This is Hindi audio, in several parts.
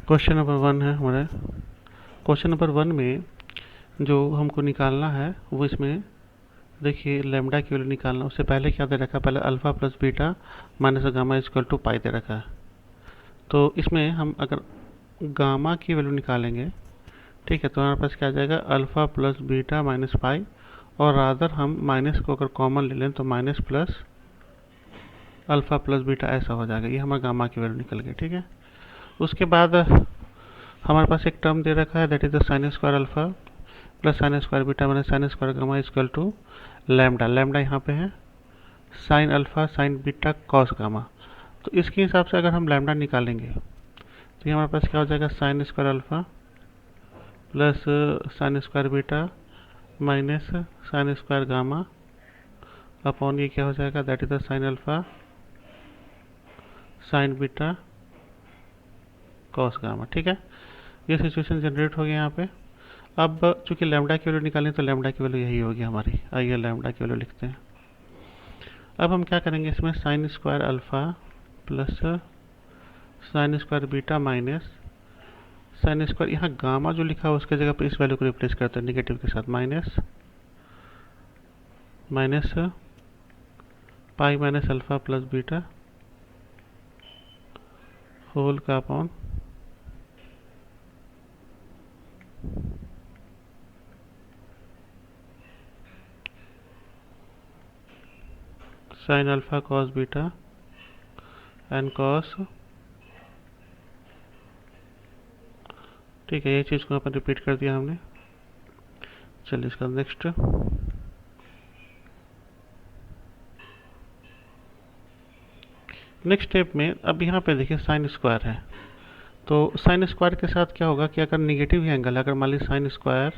क्वेश्चन नंबर 1 है हमारा। क्वेश्चन नंबर 1 में जो हमको निकालना है वो इसमें देखिए लैम्डा की वैल्यू निकालना। उससे पहले क्या दे रखा है, पहले alpha plus beta minus gamma equal to pi दे रखा है। तो इसमें हम अगर गामा की वैल्यू निकालेंगे, ठीक है, तो हमारे पास क्या आ जाएगा, alpha plus beta minus pi, और रादर हम माइनस को अगर कॉमन ले लें तो minus plus alpha plus beta ऐसा हो जाएगा। ये हमारा गामा की वैल्यू निकल गई, ठीक है। उसके बाद हमारे पास एक टर्म दे रखा है, that is the sine square alpha plus sine square beta minus sine square gamma equal to lambda. Lambda यहाँ पे है sine alpha sine beta cos gamma. तो इसके हिसाब से अगर हम लैम्डा निकालेंगे तो ये हमारे पास क्या हो जाएगा, sign square alpha plus sine square beta minus sine square gamma upon ये क्या हो जाएगा, that is the sine alpha sine beta cos gamma, ठीक है। ये सिचुएशन जनरेट हो गया यहाँ पे। अब चूंकि लैम्डा की वैल्यू निकालें तो लैम्डा की वैल्यू यही होगी हमारी। आइए लैम्डा की वैल्यू लिखते हैं। अब हम क्या करेंगे, इसमें sign square alpha plus sine square beta minus sine square, यहाँ गामा जो लिखा है उसके जगह पर इस वैल्यू को रिप्लेस करते हैं निगेटिव के साथ, minus minus pi minus alpha plus beta whole का upon sine alpha cos beta and cos, ठीक है। ये चीज़ को अपन रिपीट कर दिया हमने। चलिए इसका नेक्स्ट स्टेप में अब यहाँ पे देखिए साइन स्क्वायर है, तो साइन स्क्वायर के साथ क्या होगा कि अगर निगेटिव एंगल है, अगर मान लीजिए साइन स्क्वायर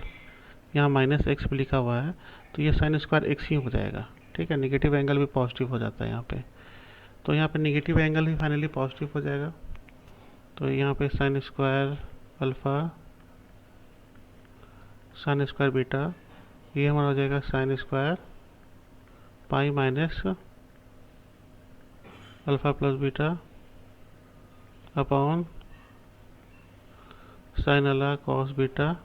यहाँ माइनस एक्स पे लिखा हुआ है तो ये साइन स्क्वायर एक्स ही हो जाएगा, ठीक है। निगेटिव एंगल भी पॉजिटिव हो जाता है यहाँ पे, तो यहाँ पे निगेटिव एंगल ही फाइनली पॉजिटिव हो जाएगा। तो यहाँ पे sign square alpha sine square beta, ये हमारा हो जाएगा sine square pi minus alpha plus beta upon sine alpha cos beta.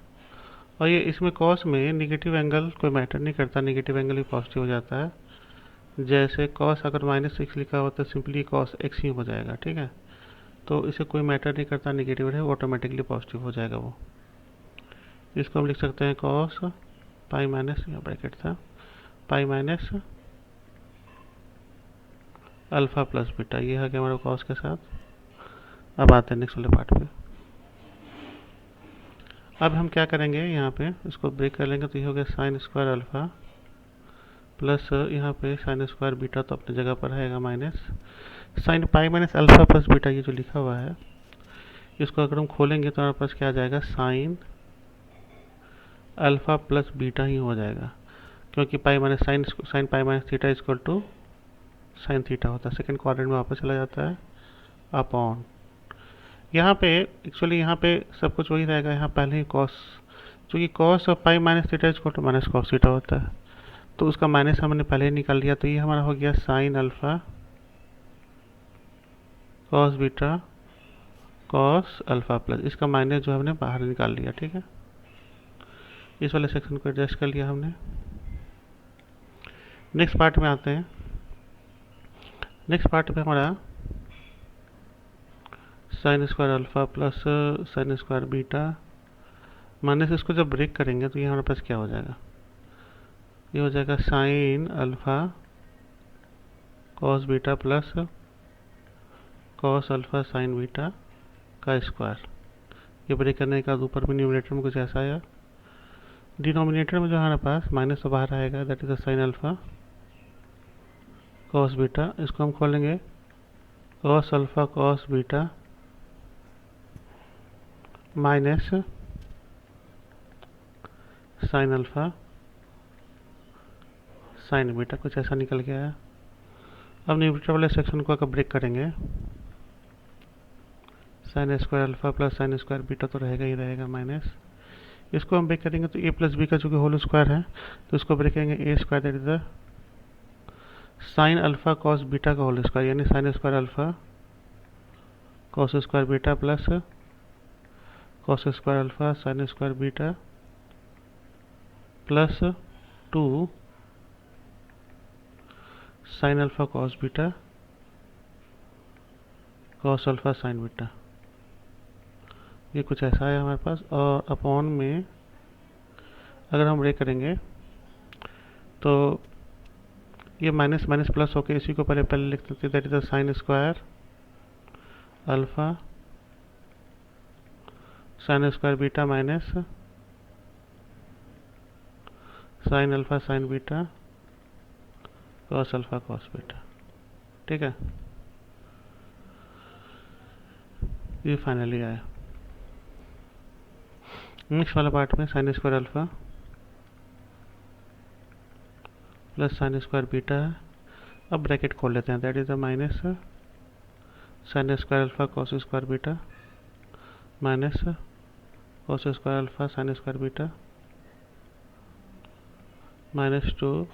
और ये इसमें कॉस में निगेटिव एंगल कोई मैटर नहीं करता, निगेटिव एंगल भी पॉजिटिव हो जाता है। जैसे कॉस अगर माइनस एक्स लिखा होता है सिंपली कॉस एक्स ही हो जाएगा, ठीक है। तो इसे कोई मैटर नहीं करता, निगेटिव है वो ऑटोमेटिकली पॉजिटिव हो जाएगा वो। इसको हम लिख सकते हैं कॉस पाई माइनस, यहाँ ब्रैकेट था, पाई माइनस अल्फा प्लस बीटा, ये है कि हमारे कॉस के साथ। अब आते हैं नेक्स्ट वाले पार्ट पे। अब हम क्या करेंगे, यहाँ पे इसको ब्रेक कर लेंगे तो ये हो गया साइन स्क्वायर अल्फा प्लस यहाँ पे साइन स्क्वायर बीटा तो अपनी जगह पर रहेगा minus sign pi minus alpha plus beta, ये जो लिखा हुआ है इसको अगर हम खोलेंगे तो हमारे पास क्या आ जाएगा, साइन अल्फा प्लस बीटा ही हो जाएगा, क्योंकि pi minus sine sine pi minus theta equal to sine theta होता है। सेकेंड क्वाड्रेंट में वापस चला जाता है अपॉन, यहाँ पे एक्चुअली यहाँ पे सब कुछ वही रहेगा। यहाँ पहले ही कॉस, क्योंकि कॉस और pi minus theta equal to minus cos theta होता है, तो उसका माइनस हमने पहले ही निकाल लिया। तो ये हमारा हो गया sine alpha cos beta cos alpha plus, इसका माइनस जो हमने बाहर निकाल लिया, ठीक है। इस वाले सेक्शन को एडजस्ट कर लिया हमने। नेक्स्ट पार्ट में आते हैं। नेक्स्ट पार्ट में हमारा sign square alpha plus sine square beta minus, इसको जब ब्रेक करेंगे तो ये हमारे पास क्या हो जाएगा, ये हो जाएगा sine alpha cos beta plus cos alpha sine beta का स्क्वायर। ये ब्रेक करने के बाद ऊपर में न्यूमरेटर में कुछ ऐसा आया, डिनोमिनेटर में जो हमारे पास माइनस तो बाहर आएगा, that is sine alpha cos beta. इसको हम खोलेंगे cos alpha cos beta minus sine alpha sine beta, कुछ ऐसा निकल गया है। अब न्यूमरेटर वाले सेक्शन को अगर ब्रेक करेंगे, sign square alpha plus sine square beta तो रहेगा ही रहेगा माइनस, इसको हम ब्रेक करेंगे तो ए प्लस बी का जो कि होल स्क्वायर है, तो इसको ब्रेक करेंगे a square that is the sine alpha cos beta का होल स्क्वायर, यानी sine square alpha cos square beta plus cos square alpha sine square beta plus 2 sine alpha cos beta cos alpha sine beta, ये कुछ ऐसा है हमारे पास। और अपॉन में अगर हम रे करेंगे तो ये माइनस माइनस प्लस होके इसी को पहले पहले लिख सकते, that is the sine square alpha sine square beta minus sine alpha sine beta cos alpha cos beta. ठीक है, ये फाइनली आया। नेक्स्ट वाला पार्ट में sign square alpha plus sine square beta है। अब ब्रैकेट खोल लेते हैं, that is the minus sine square alpha cos square beta minus cos square alpha sine square beta minus 2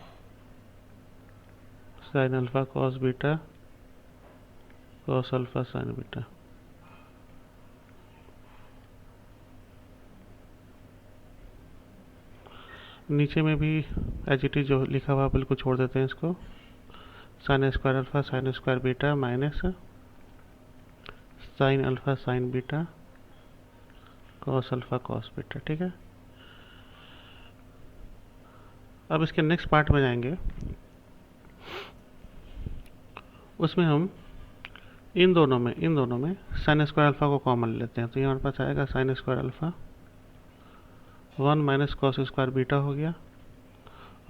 sine alpha cos beta cos alpha sine beta. नीचे में भी एच इट जो लिखा हुआ बिल्कुल छोड़ देते हैं इसको, sign square alpha sine square beta minus sine alpha sine beta cos alpha cos beta. ठीक है, अब इसके नेक्स्ट पार्ट में जाएंगे, उसमें हम इन दोनों में साइन स्क्वायर अल्फा को कॉमन लेते हैं। तो ये हमारे पास आएगा sign square alpha 1 minus cos square beta हो गया,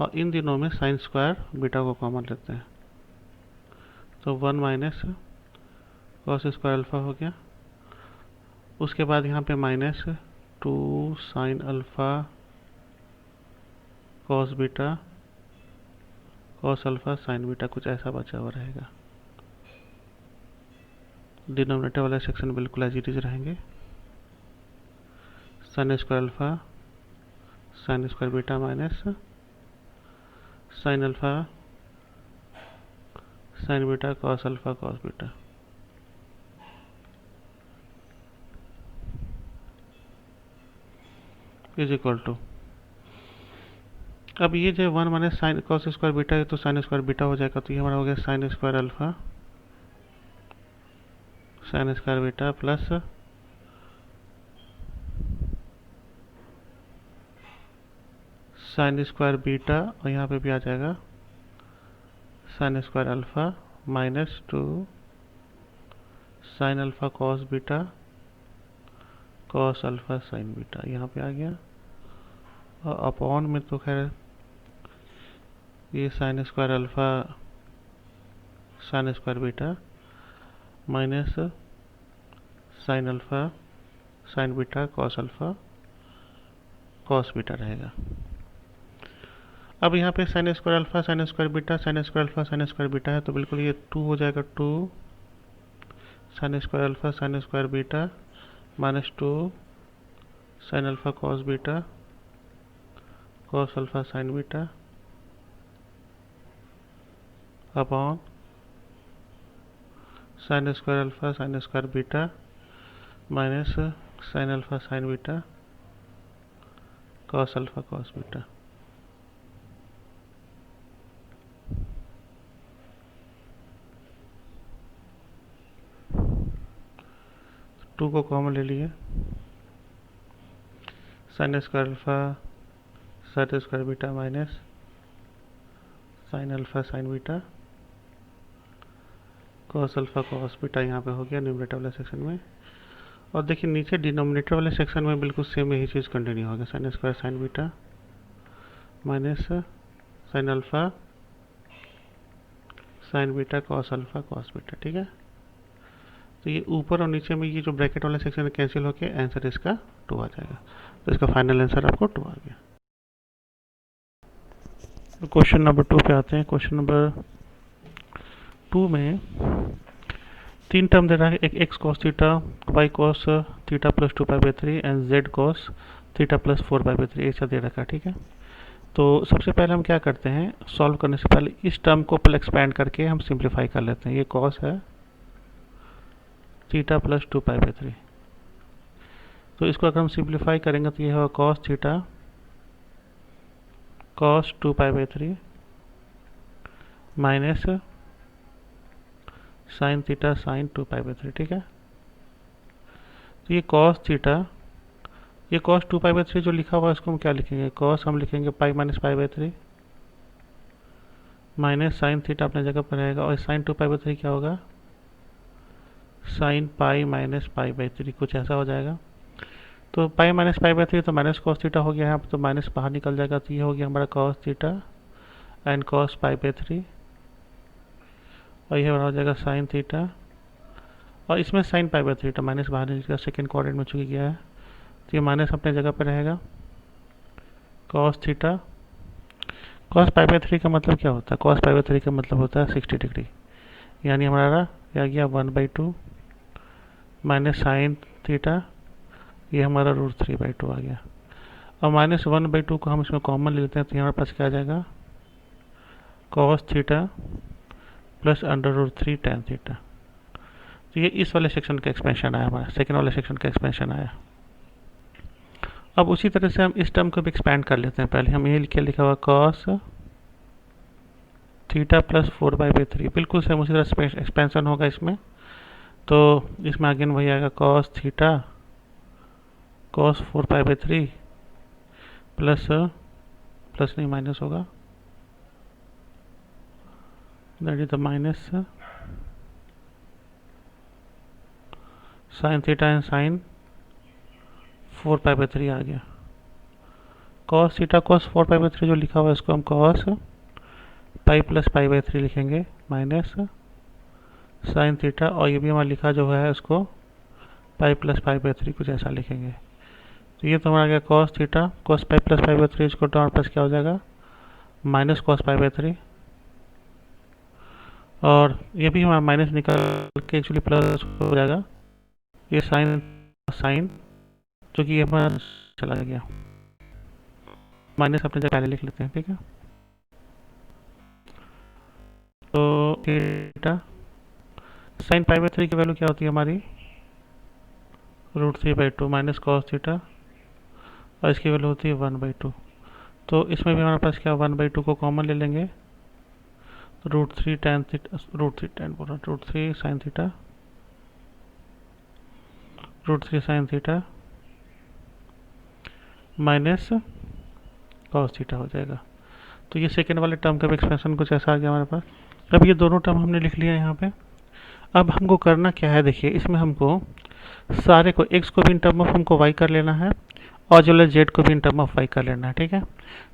और इन दिनों में साइन स्क्वायर बीटा को कॉमन लेते हैं तो 1 माइनस कॉस स्क्वायर अल्फा हो गया। उसके बाद यहाँ पे minus 2 sine alpha cos beta cos alpha sine beta, कुछ ऐसा बचा हुआ रहेगा। डिनोमिनेटर वाले सेक्शन बिल्कुल एज इट इज रहेंगे, sine square alpha sine square beta minus sine alpha sine beta cos alpha cos beta. Is equal to, अब ये जो 1 minus sine cos square beta है तो साइन स्क्वायर बीटा हो जाएगा, तो ये हमारा हो गया sign square alpha sine square beta plus sine square beta, और यहाँ पे भी आ जाएगा sign square alpha minus 2 sine alpha cos beta cos alpha sine beta, यहाँ पे आ गया। और अपॉन में तो खैर ये sign square alpha sine square beta minus sine alpha sine beta cos alpha cos beta रहेगा। अब यहाँ पे sign square alpha sine square beta sine square alpha sine square beta है, तो बिल्कुल ये 2 हो जाएगा, 2 sign square alpha sine square beta minus 2 sine alpha cos beta cos alpha sine beta upon sine square alpha sine square beta minus sine alpha sine beta cos alpha cos beta. Two को कॉमन ले लिए, sine square alpha sine square beta minus sine alpha sine beta cos alpha cos beta, यहाँ पे हो गया न्यूमरेटर वाले सेक्शन में। और देखिए नीचे डिनोमिनेटर वाले सेक्शन में बिल्कुल सेम यही चीज़ कंटिन्यू होगा, sine square sine beta minus sine alpha sine beta cos alpha cos beta. ठीक है, तो ये ऊपर और नीचे में ये जो ब्रैकेट वाला सेक्शन कैंसिल होके आंसर इसका 2 आ जाएगा। तो इसका फाइनल आंसर आपको 2 आ गया। तो क्वेश्चन नंबर 2 पे आते हैं। क्वेश्चन नंबर 2 में 3 टर्म दे रहा है, एक x cos theta y cos theta plus 2π/3 and z cos theta plus 4π/3 ऐसा दे रखा है। ठीक है, तो सबसे पहले हम क्या करते हैं, सॉल्व करने से पहले इस टर्म को पहले एक्सपैंड करके हम सिंप्लीफाई कर लेते हैं। ये कॉस है थीटा प्लस 2π/3, तो इसको अगर हम सिंप्लीफाई करेंगे तो ये होगा cos theta cos 2π/3 minus sine theta sine 2π/3। ठीक है, तो ये कॉस थीटा, ये कॉस 2π/3 जो लिखा हुआ है इसको हम क्या लिखेंगे, कॉस हम लिखेंगे pi minus π/3 minus sine theta अपने जगह पर रहेगा, और साइन 2π/3 क्या होगा, साइन पाई माइनस π/3, कुछ ऐसा हो जाएगा। तो पाई माइनस π/3 तो माइनस कॉस थीटा हो गया यहाँ पर, तो माइनस बाहर निकल जाएगा, तो ये हो गया हमारा कॉस थीटा एंड कॉस π/3, और ये हो जाएगा साइन थीटा, और इसमें साइन π/3 तो माइनस बाहर निकलेगा, सेकेंड क्वाड्रेंट में चुकी गया है, तो ये माइनस अपने जगह पर रहेगा। कॉस थीटा कॉस π/3 का मतलब क्या होता है, कॉस π/3 का मतलब होता है 60 डिग्री, यानी हमारा क्या गया 1/2 माइनस साइन थीटा, ये हमारा √3/2 आ गया। और माइनस 1/2 को हम इसमें कॉमन ले लेते हैं, तो हमारे पास क्या आ जाएगा, cos theta plus √3 tan theta. तो ये इस वाले सेक्शन का एक्सपेंशन आया, हमारा सेकेंड वाले सेक्शन का एक्सपेंशन आया। अब उसी तरह से हम इस टर्म को भी एक्सपैंड कर लेते हैं। पहले हम ये लिखा हुआ कॉस थीटा प्लस 4π/3, बिल्कुल सेम उसी तरह एक्सपेंशन होगा इसमें। तो इसमें अगेन वही आएगा cos theta cos 4π/3 plus plus नहीं माइनस होगा, that is the minus sine theta and sine 4π/3 आ गया। कॉस थीटा कॉस 4π/3 जो लिखा हुआ है इसको हम कॉस पाई प्लस π/3 लिखेंगे माइनस साइन थीटा, और ये भी हमारा लिखा जो है उसको पाई प्लस π/3 कुछ ऐसा लिखेंगे। तो ये तो हमारा गया cos theta cos pi plus π/3, इसको तो हमारे पास क्या हो जाएगा माइनस कॉस π/3, और ये भी हमारा माइनस निकल के एक्चुअली प्लस हो जाएगा, ये साइन साइन जो कि ये हमारा चला गया, माइनस अपने जगह पहले लिख लेते हैं। ठीक है, तो थीटा साइन π/3 की वैल्यू क्या होती है हमारी √3/2 माइनस कॉस थीटा, और इसकी वैल्यू होती है 1/2। तो इसमें भी हमारे पास क्या 1/2 को कॉमन ले लेंगे, √3 tan theta √3 sine theta √3 sine theta minus cos theta हो जाएगा। तो ये सेकेंड वाले टर्म का भी एक्सप्रेशन कुछ ऐसा आ गया हमारे पास। अब ये दोनों टर्म हमने लिख लिया यहाँ पे। अब हमको करना क्या है, देखिए इसमें हमको सारे को x को भी इन टर्म ऑफ हमको y कर लेना है, और जो है z को भी इन टर्म ऑफ y कर लेना है। ठीक है,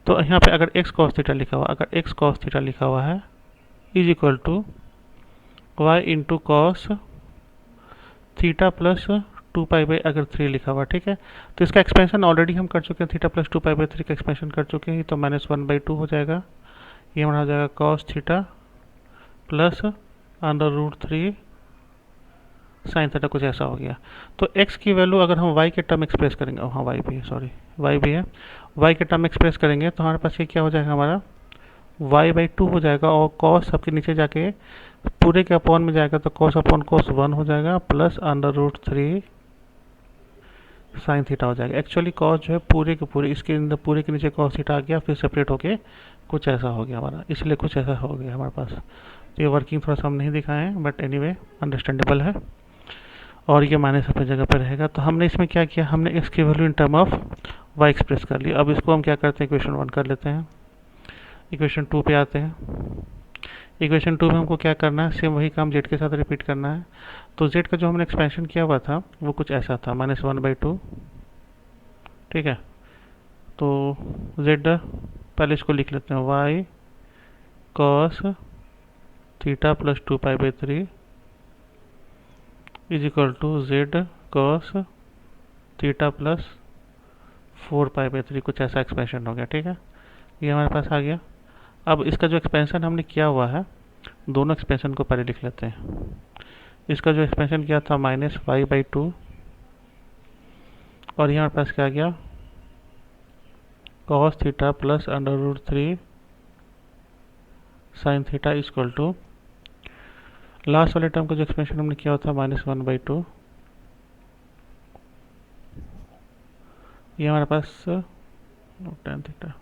तो यहाँ पे अगर x cos थीटा लिखा हुआ, अगर x cos थीटा लिखा हुआ है is equal to y into cos theta plus 2π/3 लिखा हुआ। ठीक है, तो इसका एक्सपेंशन ऑलरेडी हम कर चुके हैं, थीटा प्लस 2π/3 का एक्सपेंशन कर चुके हैं, तो माइनस 1/2 हो जाएगा, ये हमारा हो जाएगा cos theta plus √3 sine theta, कुछ ऐसा हो गया। तो x की वैल्यू अगर हम y के टर्म एक्सप्रेस करेंगे, हाँ y भी है, सॉरी y भी है, y के टर्म एक्सप्रेस करेंगे तो हमारे पास ये क्या हो जाएगा, हमारा y/2 हो जाएगा, और cos सबके नीचे जाके पूरे के अपॉन में जाएगा, तो cos अपॉन cos 1 हो जाएगा प्लस √3 साइन थीटा हो जाएगा। एक्चुअली cos जो है पूरे के पूरे इसके अंदर पूरे के नीचे cos थीटा आ गया, फिर सेपरेट होके कुछ ऐसा हो गया हमारा, इसलिए कुछ ऐसा हो गया हमारे पास। तो ये वर्किंग थोड़ा सा हम नहीं दिखाए हैं, बट एनीवे अंडरस्टैंडेबल है, और ये माइनस अपनी जगह पर रहेगा। तो हमने इसमें क्या किया, हमने x की value in term of y express कर लिया। अब इसको हम क्या करते हैं, इक्वेशन 1 कर लेते हैं, इक्वेशन 2 पे आते हैं। इक्वेशन 2 में हमको क्या करना है, सेम वही काम z के साथ रिपीट करना है। तो z का जो हमने एक्सपेंशन किया हुआ था वो कुछ ऐसा था, -1/2। ठीक है, तो z पहले इसको लिख लेते हैं, y cos theta plus 2π/3 is equal to z cos theta plus 4π/3, कुछ ऐसा एक्सपेंशन हो गया। ठीक है, ये हमारे पास आ गया। अब इसका जो एक्सपेंशन हमने किया हुआ है, दोनों एक्सपेंशन को पहले लिख लेते हैं। इसका जो एक्सपेंशन किया था -y/2, और ये हमारे पास क्या आ गया cos theta plus √3 sine theta equal to last वाले टर्म का जो एक्सपेंशन हमने किया था -1/2 ये हमारे पास tan थीटा,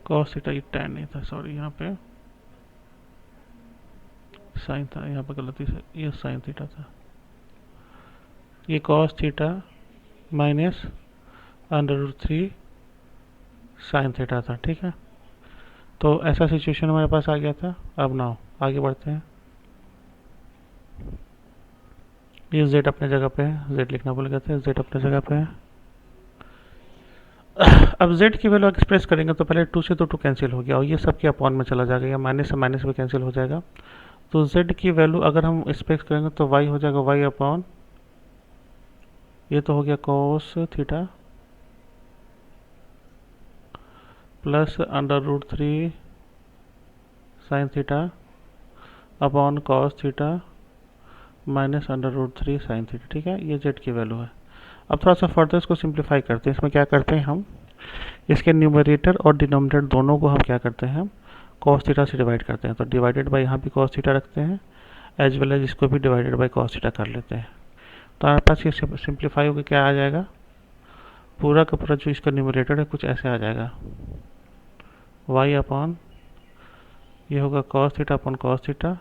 cos थीटा, ये tan नहीं था, सॉरी, यहाँ पे साइन था, यहाँ पे गलती से ये साइन थीटा था। ये cos theta minus √3 sine theta था, ठीक है। तो ऐसा सिचुएशन हमारे पास आ गया था। अब नाउ आगे बढ़ते हैं। ये z अपने जगह पे है, z लिखना भूल गए थे, z अपने जगह पे है। अब z की वैल्यू एक्सप्रेस करेंगे तो पहले 2 से तो 2 कैंसिल हो गया और ये सब के अपॉन में चला जाएगा, या माइनस से माइनस में कैंसिल हो जाएगा। तो z की वैल्यू अगर हम एक्सप्रेस करेंगे तो y हो जाएगा y अपॉन, ये तो हो गया cos theta plus √3 sine theta upon cos theta minus √3 sine theta, ठीक है। ये z की वैल्यू है। अब थोड़ा सा फर्दर इसको सिंप्लीफाई करते हैं। इसमें क्या करते हैं हम, इसके न्यूमरेटर और डिनोमिनेटर दोनों को हम क्या करते हैं, cos थीटा से डिवाइड करते हैं। तो डिवाइडेड बाई यहाँ भी cos थीटा रखते हैं, एज वेल एज इसको भी डिवाइडेड बाई cos थीटा कर लेते हैं। तो हमारे पास ये सिंप्लीफाई होकर क्या आ जाएगा, पूरा का पूरा जो इसका न्यूमरेटर है कुछ ऐसे आ जाएगा, y अपॉन ये होगा cos theta upon cos theta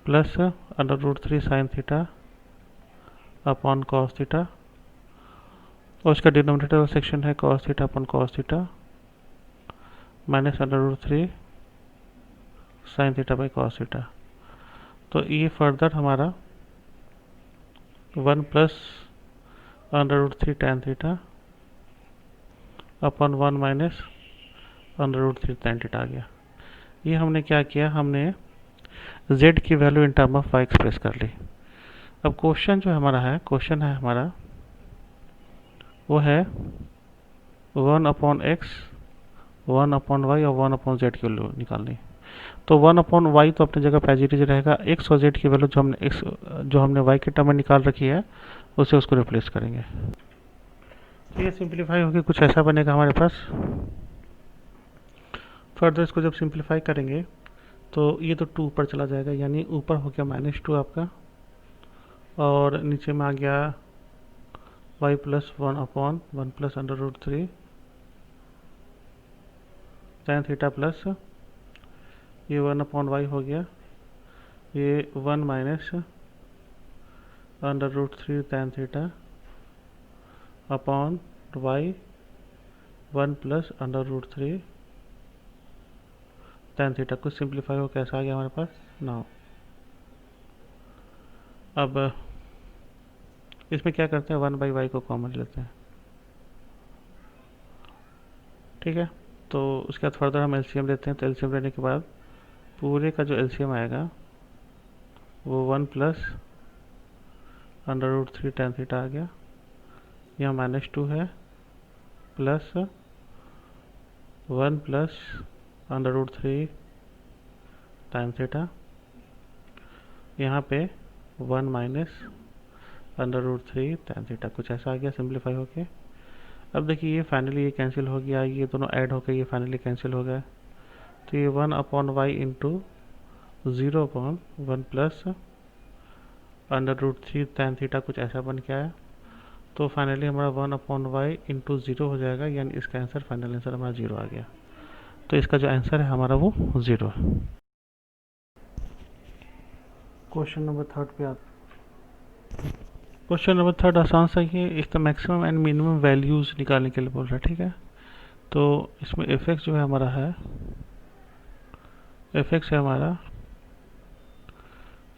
plus √3 sine theta upon cos theta, और इसका डिनोमिनेटर सेक्शन है cos theta upon cos theta minus √3 sine theta by cos theta. तो ये फर्दर हमारा 1 plus √3 tan theta upon 1 minus √3 tan theta आ गया। ये हमने क्या किया, हमने z की value in term of y express कर ली। अब क्वेश्चन जो हमारा है, क्वेश्चन है हमारा वो है 1 अपॉन x, 1 अपॉन y और 1 अपॉन z की वैल्यू निकालनी। तो 1 अपॉन y तो अपनी जगह पॉजिटिव रहेगा, x और z की वैल्यू जो हमने y के टर्म में निकाल रखी है उसे उसको रिप्लेस करेंगे। तो ये सिंप्लीफाई होकर कुछ ऐसा बनेगा हमारे पास। फर्दर इसको जब सिंप्लीफाई करेंगे तो ये तो 2 ऊपर चला जाएगा, यानी ऊपर हो गया -2 आपका, और नीचे में आ गया y plus 1 upon 1 plus √3 tan theta plus ये 1 अपॉन y हो गया, ये 1 minus √3 tan theta upon y 1 plus √3 tan theta. कुछ सिंप्लीफाई हो कैसा आ गया हमारे पास नाउ। अब इसमें क्या करते हैं, 1 बाई वाई को कॉमन लेते हैं, ठीक है। तो उसके बाद फर्दर हम एलसीएम लेते हैं। तो एलसीएम लेने के बाद पूरे का जो एलसीएम आएगा वो 1 प्लस √3 tan थीटा आ गया, यहाँ -2 है, प्लस 1 प्लस √3 tan थीटा, यहाँ पे 1 माइनस √3 tan थीटा, कुछ ऐसा आ गया सिंप्लीफाई होके। अब देखिए ये फाइनली ये कैंसिल हो गया, ये दोनों ऐड होकर ये फाइनली कैंसिल हो गया। तो ये 1 upon y into 0 upon 1 plus √3 tan theta कुछ ऐसा बन के आया। तो फाइनली हमारा 1 अपॉन वाई इंटू 0 हो जाएगा, यानी इसका आंसर, फाइनल आंसर हमारा 0 आ गया। तो इसका जो आंसर है हमारा वो 0 है। क्वेश्चन नंबर 3 पे आते। क्वेश्चन नंबर 3 आसान सा ही है, इस the maximum and minimum values निकालने के लिए बोल रहा है, ठीक है। तो इसमें एफ एक्स जो है हमारा है, एफ एक्स है हमारा,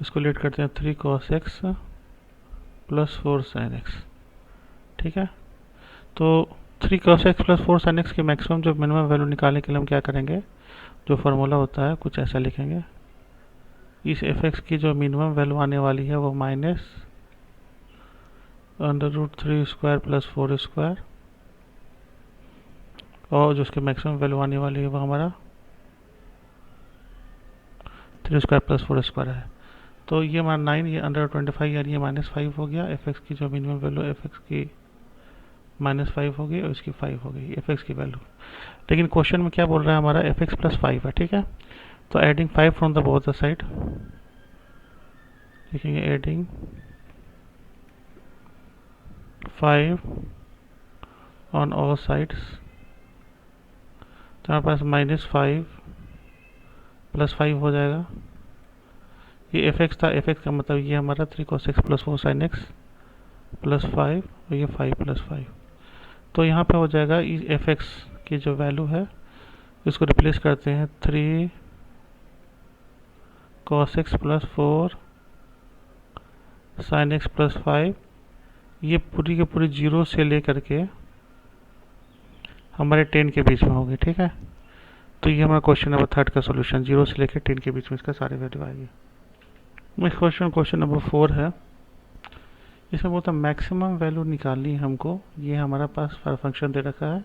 इसको लेट करते हैं 3 cos x plus 4 sin x, ठीक है। तो 3 cos x plus 4 sin x के मैक्सिमम जो मिनिमम वैल्यू निकालने के लिए हम क्या करेंगे, जो फार्मूला होता है कुछ ऐसा लिखेंगे। इस एफ एक्स की जो मिनिमम वैल्यू आने वाली है वो माइनस √3 स्क्वायर प्लस 4 स्क्वायर, और जो उसके मैक्सिमम वैल्यू आने वाली है वो हमारा 3 स्क्वायर प्लस 4 स्क्वायर है। तो ये हमारा 9, ये √25, यानी ये -5 हो गया। एफ एक्स की जो मिनिमम वैल्यू एफ एक्स की -5 हो गई और इसकी 5 हो गई एफ एक्स की वैल्यू। लेकिन क्वेश्चन में क्या बोल रहा है हमारा, एफ एक्स प्लस 5 है, ठीक है। तो adding 5 from the both the side, लिखेंगे एडिंग 5 ऑन ऑल साइड्स, तो हमारे पास -5 + 5 हो जाएगा। ये एफ एक्स था, एफ एक्स का मतलब ये हमारा 3 cos x + 4 sin x +5 और ये 5 + 5। तो यहाँ पे हो जाएगा एफ एक्स की जो वैल्यू है इसको रिप्लेस करते हैं 3 cos x + 4 sin x + 5। ये पूरी के पूरी 0 से लेकर के हमारे 10 के बीच में होगी, ठीक है। तो ये हमारा क्वेश्चन नंबर 3 का सोल्यूशन, 0 से लेकर 10 के बीच में इसका सारे वैल्यू आएगी। नेक्स्ट क्वेश्चन नंबर 4 है। इसमें बोलता है मैक्सिमम वैल्यू निकालनी है हमको। ये हमारा पास फंक्शन दे रखा है,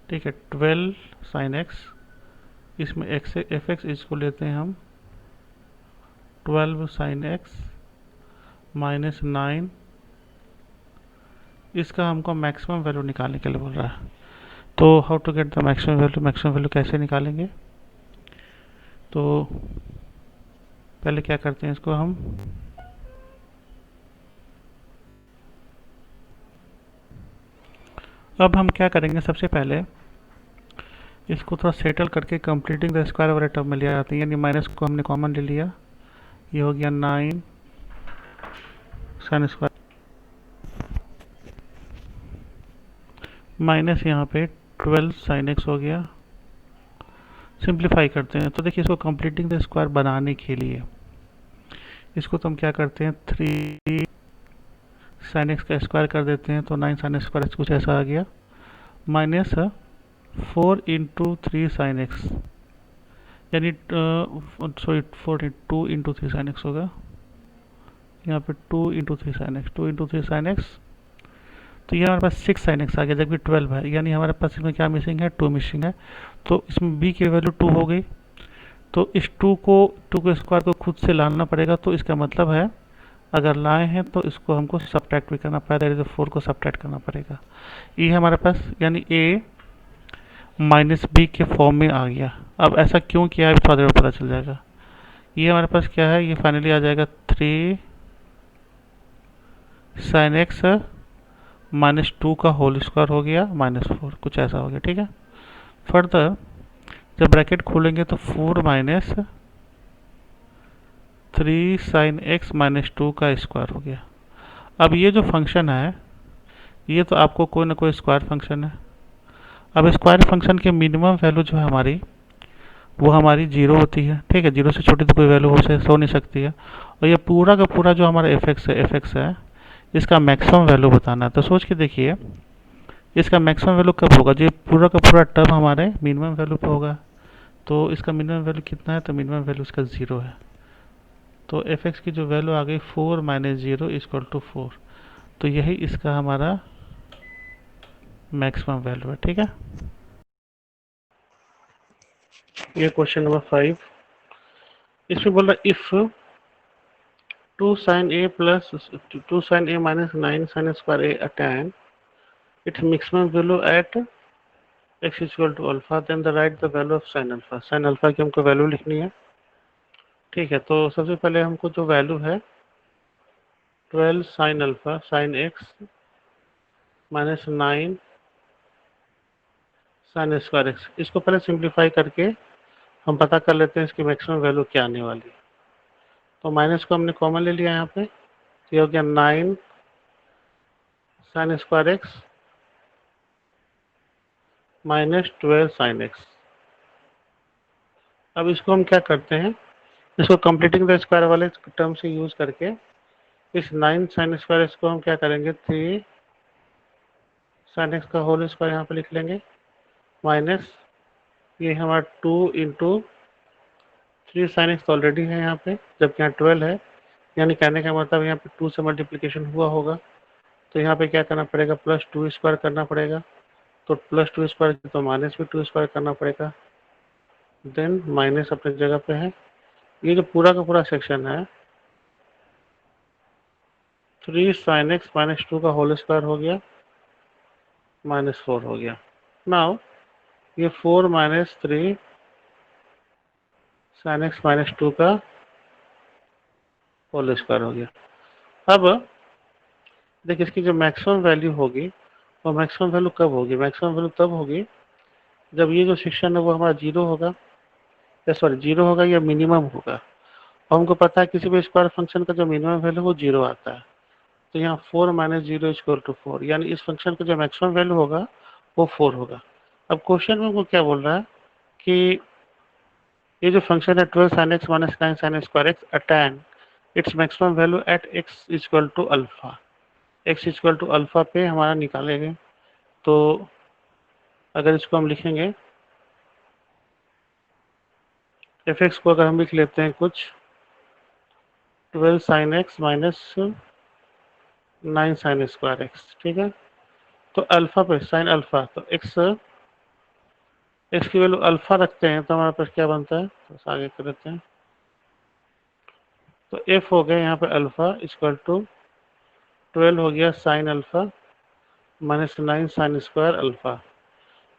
ठीक है, 12 sin x। इसमें एक्स एफ एक्स इसको लेते हैं हम 12 sin x -9। इसका हमको मैक्सिमम वैल्यू निकालने के लिए बोल रहा है। तो how to get the maximum value कैसे निकालेंगे? तो पहले क्या करते हैं, इसको हम अब हम क्या करेंगे, सबसे पहले इसको थोड़ा सेटल करके कंप्लीटिंग द स्क्वायर वाले टर्म में लिया जाते हैं, यानी माइनस को हमने कॉमन ले लिया, ये हो गया 9 sin स्क्वायर माइनस यहाँ पे 12 sin x हो गया। सिंप्लीफाई करते हैं तो देखिए, इसको कंप्लीटिंग द स्क्वायर बनाने के लिए इसको तो हम क्या करते हैं 3 sin x का स्क्वायर कर देते हैं, तो 9 sin स्क्वायर कुछ ऐसा आ गया, माइनस 4 × 3 sin x, यानी सॉरी 2 × 3 sin x होगा। यहाँ पे 2 × 3 sin x, 2 × 3 sin x, तो ये हमारे पास 6 sin x आ गया, जबकि 12 है, यानी हमारे पास इसमें क्या मिसिंग है, 2 मिसिंग है। तो इसमें b की वैल्यू 2 हो गई। तो इस 2 के स्क्वायर को खुद से लाना पड़ेगा, तो इसका मतलब है अगर लाए हैं तो इसको हमको सब्ट्रैक्ट भी करना पड़ेगा, 4 को सब्ट्रैक्ट करना पड़ेगा। ये हमारे पास यानी a -b के फॉर्म में आ गया। अब ऐसा क्यों किया है, थोड़ा देर में पता चल जाएगा। ये हमारे पास क्या है, ये फाइनली आ जाएगा 3 sin x -2 का होल स्क्वायर हो गया -4, कुछ ऐसा हो गया, ठीक है। फर्दर जब ब्रैकेट खोलेंगे तो 4 - 3 sin x -2 का स्क्वायर हो गया। अब ये जो फंक्शन है ये तो आपको कोई ना कोई स्क्वायर फंक्शन है। अब स्क्वायर फंक्शन की मिनिमम वैल्यू जो है हमारी, वो हमारी 0 होती है, ठीक है। 0 से छोटी तो कोई वैल्यू हो नहीं सकती है। और ये पूरा का पूरा जो हमारा एफ एक्स है इसका मैक्सिमम वैल्यू बताना है। तो सोच के देखिए, इसका मैक्सिमम वैल्यू कब होगा, जो पूरा का पूरा टर्म हमारे मिनिमम वैल्यू पे होगा। तो इसका मिनिमम वैल्यू कितना है, तो मिनिमम वैल्यू इसका 0 है। तो एफ एक्स की जो वैल्यू आ गई 4 - 0 = 4। तो यही इसका हमारा मैक्सिमम वैल्यू है, ठीक है। ये क्वेश्चन नंबर 5। इसमें बोल रहा if 2 sin a + 2 sin a - 9 sin square a attain its maximum value at x = alpha, then the write the value of sin alpha। sin alpha की हमको वैल्यू लिखनी है, ठीक है। तो सबसे पहले हमको जो वैल्यू है 12 sin alpha sin x -9 sin square x, इसको पहले सिंप्लीफाई करके हम पता कर लेते हैं इसकी मैक्सिमम वैल्यू क्या आने वाली है। तो माइनस को हमने कॉमन ले लिया यहाँ पे, तो ये हो गया 9 sin square x -12 sin x। अब इसको हम क्या करते हैं, इसको कंप्लीटिंग द स्क्वायर वाले टर्म से यूज करके इस 9 sin स्क्वायर x को हम क्या करेंगे 3 sin x का होल स्क्वायर यहाँ पे लिख लेंगे, माइनस ये हमारा 2 × 3 sin x ऑलरेडी है यहाँ पे, जबकि यहाँ 12 है, यानी कहने का मतलब यहाँ पे 2 से मल्टीप्लिकेशन हुआ होगा। तो यहाँ पे क्या करना पड़ेगा, +2 स्क्वायर करना पड़ेगा। तो +2 स्क्वायर तो -2 स्क्वायर करना पड़ेगा, देन माइनस अपनी जगह पे है। ये जो पूरा का पूरा सेक्शन है 3 sin x -2 का होल स्क्वायर हो गया, -4 हो गया। नाउ ये 4 - 3 sin x -2 का होल स्क्वायर हो गया। अब देखिए इसकी जो मैक्सिमम वैल्यू होगी वो मैक्सिमम वैल्यू कब होगी? मैक्सिमम वैल्यू तब होगी जब ये जो सेक्शन है वो हमारा जीरो होगा, या सॉरी जीरो होगा या मिनिमम होगा। और हमको पता है किसी भी स्क्वायर फंक्शन का जो मिनिमम वैल्यू वो जीरो आता है। तो यहाँ 4 माइनस जीरो इक्वल टू 4, यानी इस फंक्शन का जो मैक्सिमम वैल्यू होगा वो 4 होगा। अब क्वेश्चन में वो क्या बोल रहा है कि ये जो फंक्शन है 12 sin x minus 9 sin square x attain its maximum value at x equal to alpha. x equal to alpha पे हमारा निकालेंगे। तो अगर इसको हम लिखेंगे एफ एक्स को अगर हम लिख लेते हैं कुछ 12 sin x minus 9 sin square x, ठीक है। तो अल्फा पे साइन अल्फा, तो एक्स एक्स की वैल्यू अल्फा रखते हैं तो हमारे पास क्या बनता है, तो आगे कर देते हैं। तो एफ हो गया यहाँ पे अल्फा इक्वल टू 12 हो गया sine alpha minus 9 sine square alpha.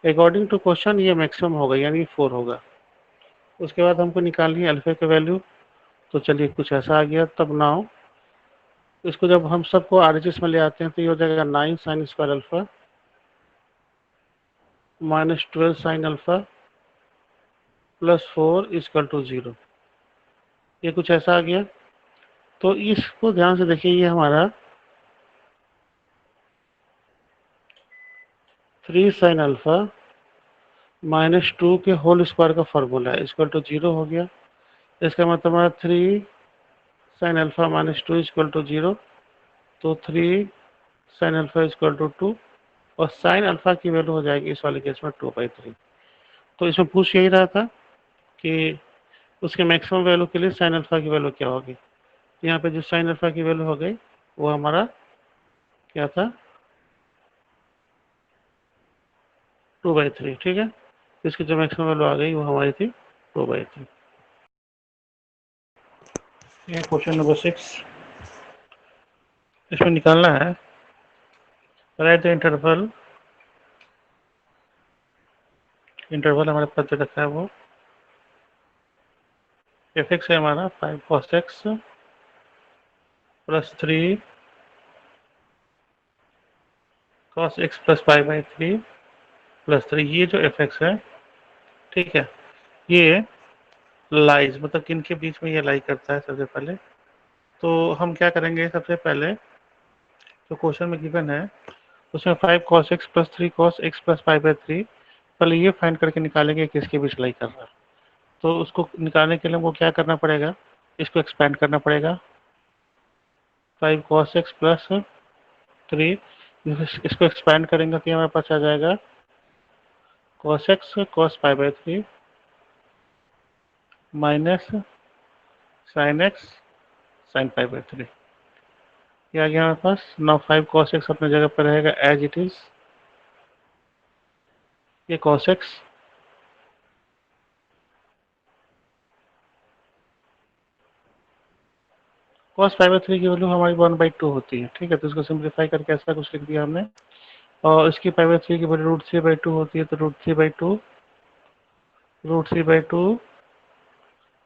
According to question ये मैक्सिमम होगा यानी 4 होगा। उसके बाद हमको निकालनी है अल्फा की वैल्यू। तो चलिए कुछ ऐसा आ गया। तब नाउ इसको जब हम सबको आरएचएस में ले आते हैं तो ये हो जाएगा 9 sine square alpha minus 12 sine alpha plus 4 equal to 0। ये कुछ ऐसा आ गया। तो इसको ध्यान से देखिए, ये हमारा 3 साइन अल्फा माइनस 2 के होल स्क्वायर का फॉर्मूला है इक्वल टू 0 हो गया। इसका मतलब हमारा 3 sine alpha minus 2 equal to 0। तो 3 साइन अल्फा इक्वल टू 2 और साइन अल्फा की वैल्यू हो जाएगी इस वाले केस में 2/3। तो इसमें पूछ यही रहा था कि उसके मैक्सिमम वैल्यू के लिए साइन अल्फा की वैल्यू क्या होगी। यहाँ पे जो साइन अल्फा की वैल्यू हो गई वो हमारा क्या था, 2/3, ठीक है। इसकी जो मैक्सिमम वैल्यू आ गई वो हमारी थी 2/3। ये क्वेश्चन नंबर 6, इसमें निकालना है राइट द इंटरवल। इंटरवल हमारे पास जो रखा है वो एफ एक्स है हमारा 5 cos x plus 3 cos x plus 5/3 plus 3। ये जो एफ एक्स है, ठीक है, ये लाइज मतलब किन के बीच में ये लाई करता है सबसे पहले। तो हम क्या करेंगे, सबसे पहले जो क्वेश्चन में गिवन है उसमें 5 cos x plus 3 cos x plus 5/3, पहले ये फाइंड करके निकालेंगे किसके बीच लाई कर रहा है। तो उसको निकालने के लिए हमको क्या करना पड़ेगा, इसको एक्सपेंड करना पड़ेगा। 5 cos x प्लस 3, इसको एक्सपेंड करेंगे तो हमारे पास आ जाएगा cos x cos 5/3 minus sin x sin 5/3। ये आ गया हमारे पास। नाउ 5 cos x अपने जगह पर रहेगा एज इट इज। ये cos x cos 5/3 की वैल्यू हमारी 1/2 होती है, ठीक है। तो इसको सिंप्लीफाई करके ऐसा कुछ लिख दिया हमने। और इसकी 5/3 की वैल्यू √3/2 होती है, तो √3/2 √3/2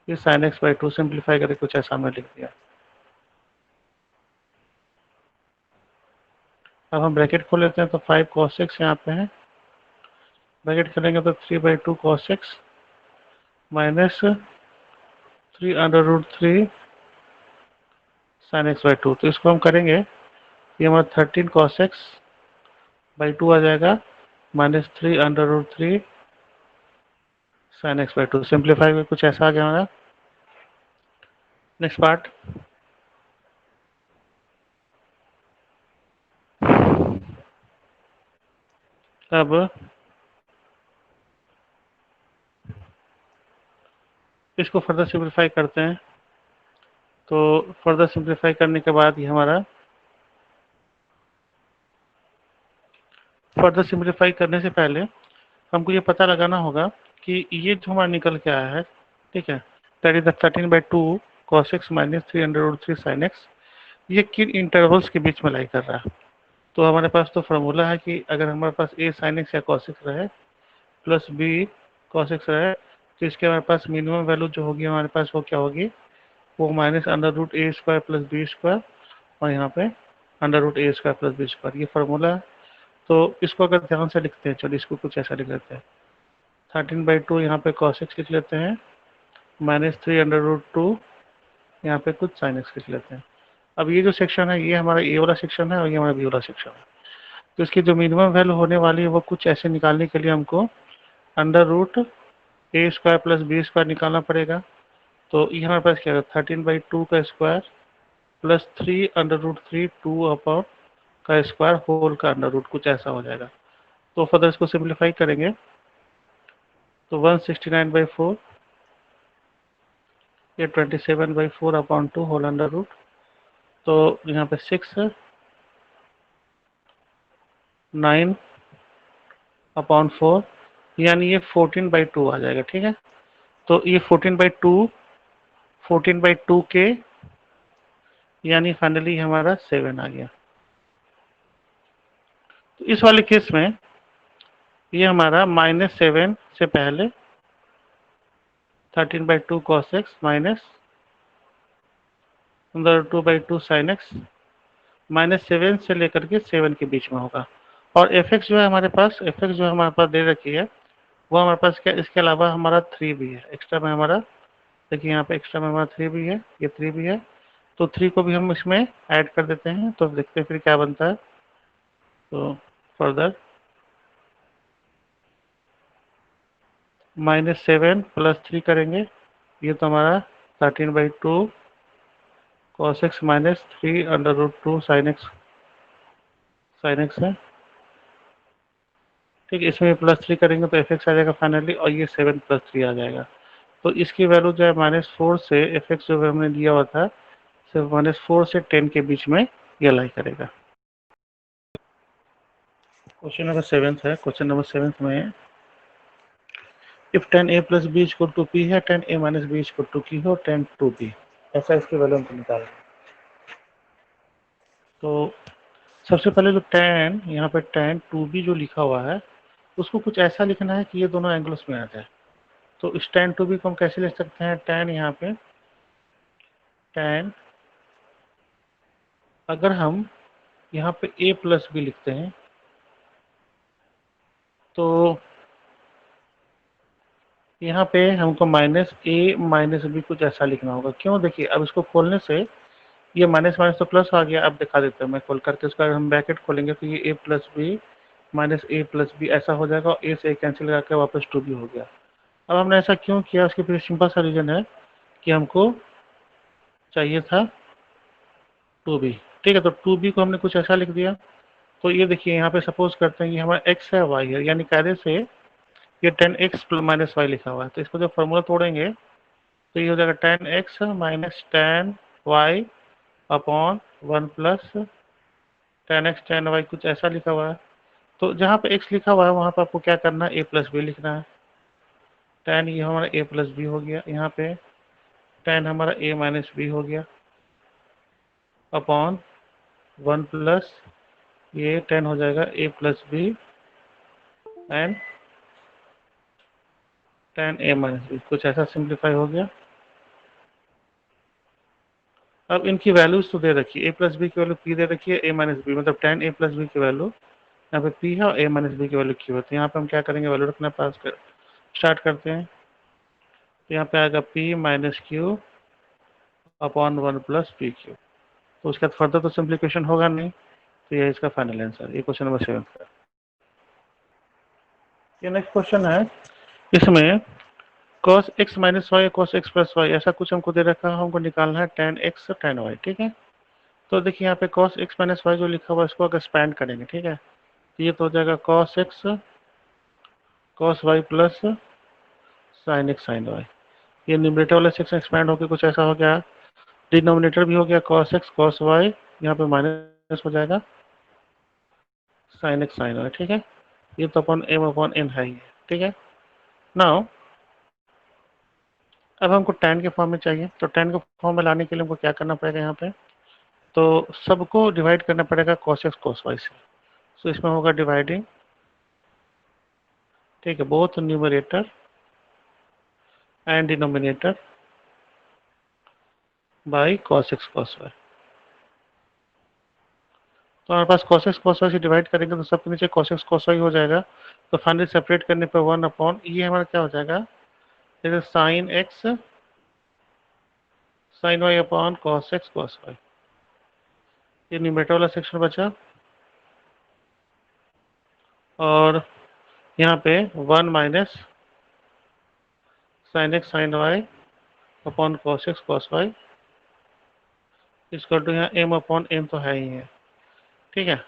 ये sin x/2 सिंप्लीफाई करके कुछ ऐसा हमने लिख दिया। अब हम ब्रैकेट खोल लेते हैं तो 5 cos x यहाँ पे है, ब्रैकेट खोलेंगे तो 3/2 cos x minus 3√3 sin x/2। तो इसको हम करेंगे, ये हमारा 13 cos x/2 आ जाएगा माइनस 3√3 sin x/2। सिंप्लीफाई में कुछ ऐसा आ गया हमारा। नेक्स्ट पार्ट, अब इसको फर्दर सिंप्लीफाई करते हैं। तो फर्दर सिंप्लीफाई करने के बाद ये हमारा, फर्दर सिंप्लीफाई करने से पहले हमको ये पता लगाना होगा कि ये जो हमारा निकल के आया है, ठीक है, that is the 13/2 cos x minus 3√3 sin x, ये किन इंटरवल्स के बीच में लाई कर रहा है। तो हमारे पास तो फार्मूला है कि अगर हमारे पास a sin x या cos x रहे प्लस b cos x रहे तो इसके हमारे पास मिनिमम वैल्यू जो होगी हमारे पास वो क्या होगी, वो माइनस अंडर रूट ए स्क्वायर प्लस बी स्क्वायर, और यहाँ पे अंडर रूट ए स्क्वायर प्लस बी स्क्वायर, ये फार्मूला है। तो इसको अगर ध्यान से लिखते हैं, चलिए इसको कुछ ऐसा लिख लेते हैं, 13/2 यहाँ पे cos x लिख लेते हैं, -3 अंडर रूट 2 यहाँ पे कुछ sin x लिख लेते हैं। अब ये जो सेक्शन है ये हमारा ए वाला सेक्शन है और ये हमारा बी वाला सेक्शन है। तो इसकी जो मिनिमम वैल्यू होने वाली है वो कुछ ऐसे निकालने के लिए हमको अंडर रूट ए स्क्वायर प्लस बी स्क्वायर निकालना पड़ेगा। तो ये हमारे पास क्या है, 13/2 का square plus 3 under root 3 2 upon का स्क्वायर होल का अंडर रूट, कुछ ऐसा हो जाएगा। तो फर्दर इसको सिंप्लीफाई करेंगे तो 169/4, ये 27/4 अपॉन 2 होल अंडर रूट, तो यहाँ पे 6 है, 9/4, यानी ये 14/2 आ जाएगा। ठीक है, तो ये 14/2 के, यानी फाइनली हमारा 7 आ गया। तो इस वाले केस में ये हमारा -7 से पहले 13/2 cos x minus √2/2 sin x, -7 से लेकर के 7 के बीच में होगा। और एफ एक्स जो है हमारे पास, एफ एक्स जो हमारे पास दे रखी है वो हमारे पास क्या, इसके अलावा हमारा 3 भी है एक्स्ट्रा में हमारा, देखिए यहाँ पे एक्स्ट्रा में हमारा 3 भी है, ये 3 भी है। तो 3 को भी हम इसमें ऐड कर देते हैं, तो देखते हैं फिर क्या बनता है। तो फर्दर -7 प्लस 3 करेंगे, ये तो हमारा 13/2 cos x minus 3 under root 2 sin x है। ठीक है, इसमें प्लस 3 करेंगे तो एफ एक्स आ जाएगा फाइनली, और ये 7 प्लस 3 आ जाएगा। तो इसकी वैल्यू जो है -4 से, एफ एक्स जो हमने दिया हुआ था सिर्फ -4 से 10 के बीच में ये लाई करेगा। क्वेश्चन नंबर 7 है, क्वेश्चन नंबर 7 में if 10a plus B equal to p है, 10a minus B equal to की हो, 10 2p, ऐसा इसकी वैल्यू हमको निकालना। तो सबसे पहले जो tan, यहाँ पे tan 2b जो लिखा हुआ है उसको कुछ ऐसा लिखना है कि ये दोनों एंगल्स में आ जाए। तो इस tan 2b को हम कैसे लिख सकते हैं, tan यहाँ पे tan, अगर हम यहाँ पे a प्लस बी लिखते हैं तो यहाँ पे हमको -a माइनस बी कुछ ऐसा लिखना होगा। क्यों, देखिए अब इसको खोलने से ये माइनस माइनस तो प्लस आ गया। अब दिखा देता हूँ मैं खोल करके, उसका हम ब्रैकेट खोलेंगे तो ये a plus b minus a plus b ऐसा हो जाएगा, और a से a कैंसिल करके वापस 2b हो गया। अब हमने ऐसा क्यों किया, उसके पीछे सिंपल सा रीजन है कि हमको चाहिए था 2b। ठीक है, तो 2b को हमने कुछ ऐसा लिख दिया। तो ये देखिए यहाँ पे सपोज करते हैं कि हमारा x है y है, यानी कायदे से ये 10x माइनस वाई लिखा हुआ है। तो इसको जब फॉर्मूला तोड़ेंगे तो ये हो जाएगा 10x minus 10y upon 1 plus 10x 10y, कुछ ऐसा लिखा हुआ है। तो जहाँ पे x लिखा हुआ है वहाँ पे आपको क्या करना है, a प्लस बी लिखना है। 10 ये हमारा a प्लस बी हो गया, यहाँ पे 10 हमारा a माइनस बी हो गया अपॉन 1 प्लस ये 10 हो जाएगा a plus b and 10a minus b, कुछ ऐसा सिंप्लीफाई हो गया। अब इनकी वैल्यूज तो दे रखी है, a प्लस बी की वैल्यू p दे रखी है, a माइनस बी, मतलब 10a प्लस बी की वैल्यू यहाँ पे p है और a माइनस बी की वैल्यू q है। तो यहाँ पे हम क्या करेंगे, वैल्यू रखना पास कर स्टार्ट करते हैं। तो यहाँ पे आएगा p minus Q upon 1 plus P Q. तो उसके बाद फर्दर तो सिंप्लीफिकेशन होगा नहीं, तो ये इसका फाइनल आंसर, ये क्वेश्चन नंबर 7 का। ये नेक्स्ट क्वेश्चन है, इसमें cos x minus y cos x plus y ऐसा कुछ हमको दे रखा है, हमको निकालना है tan x tan y। ठीक है, तो देखिए यहाँ पे cos x माइनस वाई जो लिखा हुआ है इसको अगर एक्सपैंड करेंगे, ठीक है, तो ये तो हो जाएगा cos x cos y plus sin x sin y। ये न्यूमरेटर वाला सेक्शन एक्सपैंड होकर कुछ ऐसा हो गया, डिनोमिनेटर भी हो गया cos x cos y, यहाँ पे माइनस हो जाएगा sin x sin y। ठीक है, ये तो अपन m अपॉन n है ही, ठीक है। नाउ अब हमको tan के फॉर्म में चाहिए, तो tan के फॉर्म में लाने के लिए हमको क्या करना पड़ेगा, यहाँ पे तो सबको डिवाइड करना पड़ेगा cos x cos y से। तो इसमें होगा डिवाइडिंग, ठीक है, both numerator and denominator by cos x cos y. तो हमारे पास कॉस एक्स कॉस वाई से डिवाइड करेंगे तो सबके नीचे कॉस एक्स कॉस वाई हो जाएगा। तो फाइनली सेपरेट करने पर 1 अपॉन ये हमारा क्या हो जाएगा, जैसे sine x sine y upon cos x cos y. ये न्यूमरेटर वाला सेक्शन बचा, और यहाँ पे 1 minus sine x sine y upon cos x cos y इसका टू यहाँ एम अपॉन एम तो है ही है। ठीक है,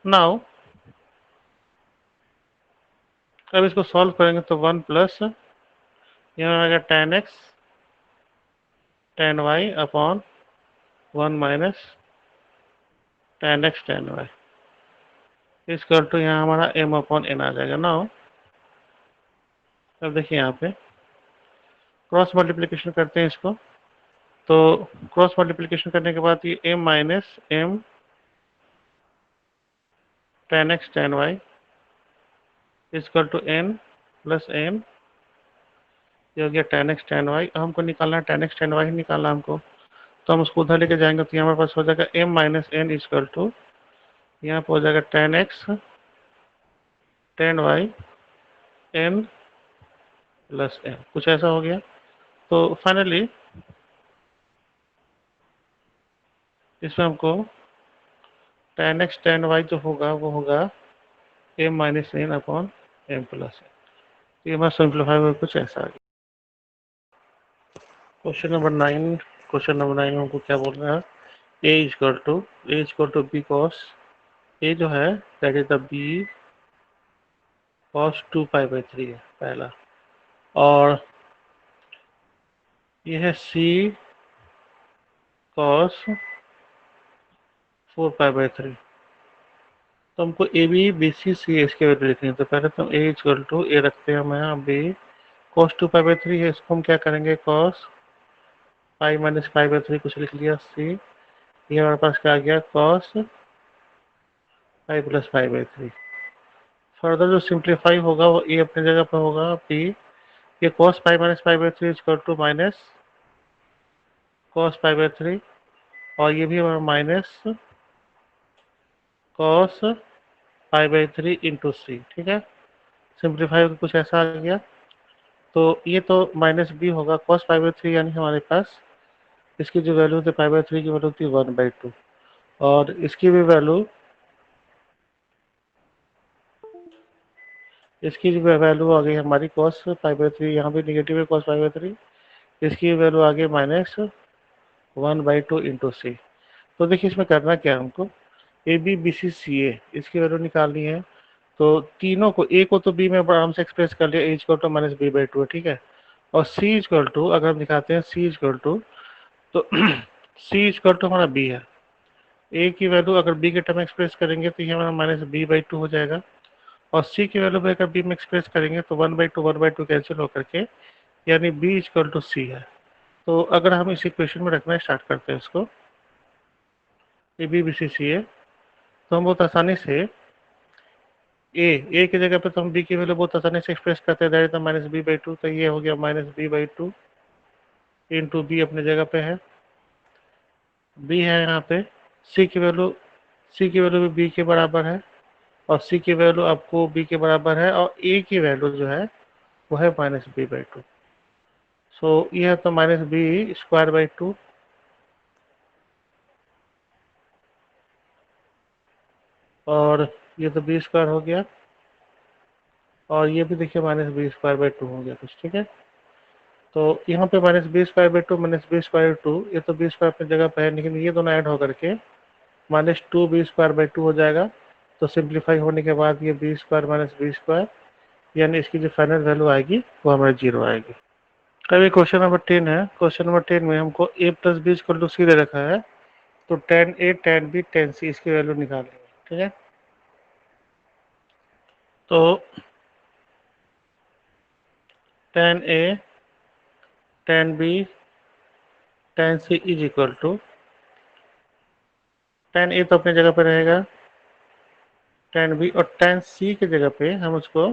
नाउ अब इसको सॉल्व करेंगे तो 1 प्लस यहाँ आएगा tan x tan y upon 1 minus tan x tan y इसका टू यहाँ हमारा एम अपॉन एन आ जाएगा। नाउ अब देखिए यहाँ पे क्रॉस मल्टीप्लिकेशन करते हैं इसको, तो क्रॉस मल्टीप्लिकेशन करने के बाद ये m minus m tan x tan y equal to n plus n, ये हो गया टेन एक्स टेन वाई। हमको निकालना है टेन एक्स टेन वाई निकालना हमको, तो हम उसको उधर लेके जाएंगे तो हमारे पास हो जाएगा m minus n equal to यहाँ पर हो जाएगा tan x tan y n plus n, कुछ ऐसा हो गया। तो फाइनली इसमें हमको टेन एक्स टेन वाई जो होगा वो होगा m minus n upon m plus n. ये हमारा सिंप्लीफाई हुआ कुछ ऐसा आ गया। क्वेश्चन नंबर 9, क्वेश्चन नंबर 9 में हमको क्या बोल रहा है, a equal to b cos a जो है that is the b cos 2 pi by 3 है पहला, और ये है सी कॉस 4 पाई बाई 3। तो हमको ए बी बी सी सी इसके वैल्यू लिखनी है, तो पहले तो ए इजक्वल टू ए रखते हैं हम यहाँ बी कॉस 2 पाई बाई 3 है, इसको हम क्या करेंगे cos pi minus pi by 3 कुछ लिख लिया सी, ये हमारे पास क्या आ गया cos pi plus pi by 3। Further जो सिंप्लीफाई होगा वो ए अपनी जगह पर होगा पी, ये cos pi minus pi by 3 is equal to minus cos pi by 3, और ये भी हमारा minus cos pi by 3 into C. ठीक है, सिंप्लीफाई होकर कुछ ऐसा आ गया। तो ये तो माइनस बी होगा कॉस पाई बाई 3, यानी हमारे पास इसकी जो वैल्यू थी पाई बाई 3 की वैल्यू थी 1/2, और इसकी भी वैल्यू इसकी जो वैल्यू आ गई हमारी कॉस पाई बाई 3, यहाँ भी निगेटिव है कॉस पाई बाई 3, इसकी वैल्यू आ गई माइनस 1/2 इंटू सी। तो देखिए इसमें करना क्या है हमको, ए बी बी सी सी ए इसकी वैल्यू निकालनी है। तो तीनों को, ए को तो बी में आराम से एक्सप्रेस कर लिया, A equal to minus B by two है। ठीक है, और सी इक्वल टू अगर हम दिखाते हैं सी इक्वल टू, तो सी इक्वल टू हमारा बी है, ए की वैल्यू अगर बी के टर्म एक्सप्रेस करेंगे तो ये हमारा माइनस बी बाई टू हो जाएगा, और सी की वैल्यू अगर बी में एक्सप्रेस करेंगे तो 1/2 कैंसिल होकर के यानी बी इक्वल टू सी है। तो अगर हम इस इक्वेशन में रखना स्टार्ट करते हैं इसको ए बी बी सी सी ए, तो हम बहुत आसानी से ए की जगह पे तो हम बी की वैल्यू बहुत आसानी से एक्सप्रेस करते हैं, that is minus B by two, तो ये हो गया minus B by two into B अपने जगह पे है, बी है यहाँ पे, सी की वैल्यू भी बी के बराबर है, और सी की वैल्यू आपको बी के बराबर है, और ए की वैल्यू जो है वो है minus B by two. So ये है तो minus B square by two, और ये तो बी स्क्वायर हो गया, और ये भी देखिए minus B square by two हो गया कुछ। ठीक है, तो यहाँ पे minus B square by two minus B square two, ये तो बी स्क्वायर अपनी जगह पे है, लेकिन ये दोनों ऐड होकर के minus two B square by two हो जाएगा। तो सिंप्लीफाई होने के बाद ये B square minus B square, यानी इसकी जो फाइनल वैल्यू आएगी वो हमारे जीरो आएगी। अभी क्वेश्चन नंबर 10 है, क्वेश्चन नंबर 10 में हमको A plus B equal to C दे रखा है, तो tan A tan B tan C इसकी वैल्यू निकालनी है। ठीक है, तो tan A tan B tan C is equal to, tan A तो अपनी जगह पे रहेगा, टेन बी, और टेन सी की जगह पे हम उसको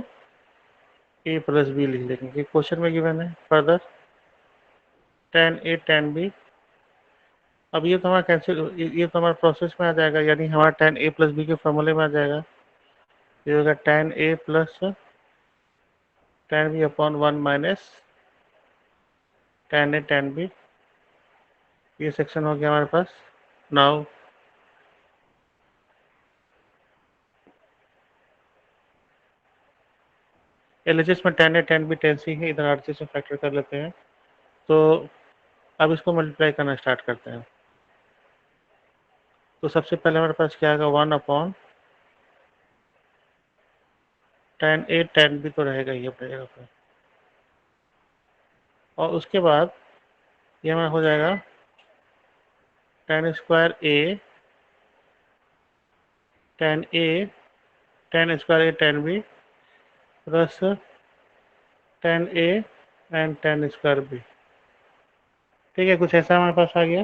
ए प्लस बी लिख लेंगे, क्वेश्चन में गिवन है। Further ten A tan B अब ये तो हमारा कैंसिल, ये तो हमारा प्रोसेस में आ जाएगा, यानी हमारा tan a प्लस बी के फॉर्मूले में आ जाएगा। ये होगा tan a plus tan b upon 1 minus tan a tan b। ये सेक्शन हो गया हमारे पास। नाउ एलएचएस में tan a tan b tan c है, इधर आरएचएस में फैक्टर कर लेते हैं। तो अब इसको मल्टीप्लाई करना स्टार्ट करते हैं। तो सबसे पहले हमारे पास क्या आएगा, 1 upon tan a tan b तो रहेगा ही अपने जगह पर, और उसके बाद ये हमारा हो जाएगा tan square a tan a tan square a tan b plus tan a and tan square b। ठीक है, कुछ ऐसा हमारे पास आ गया।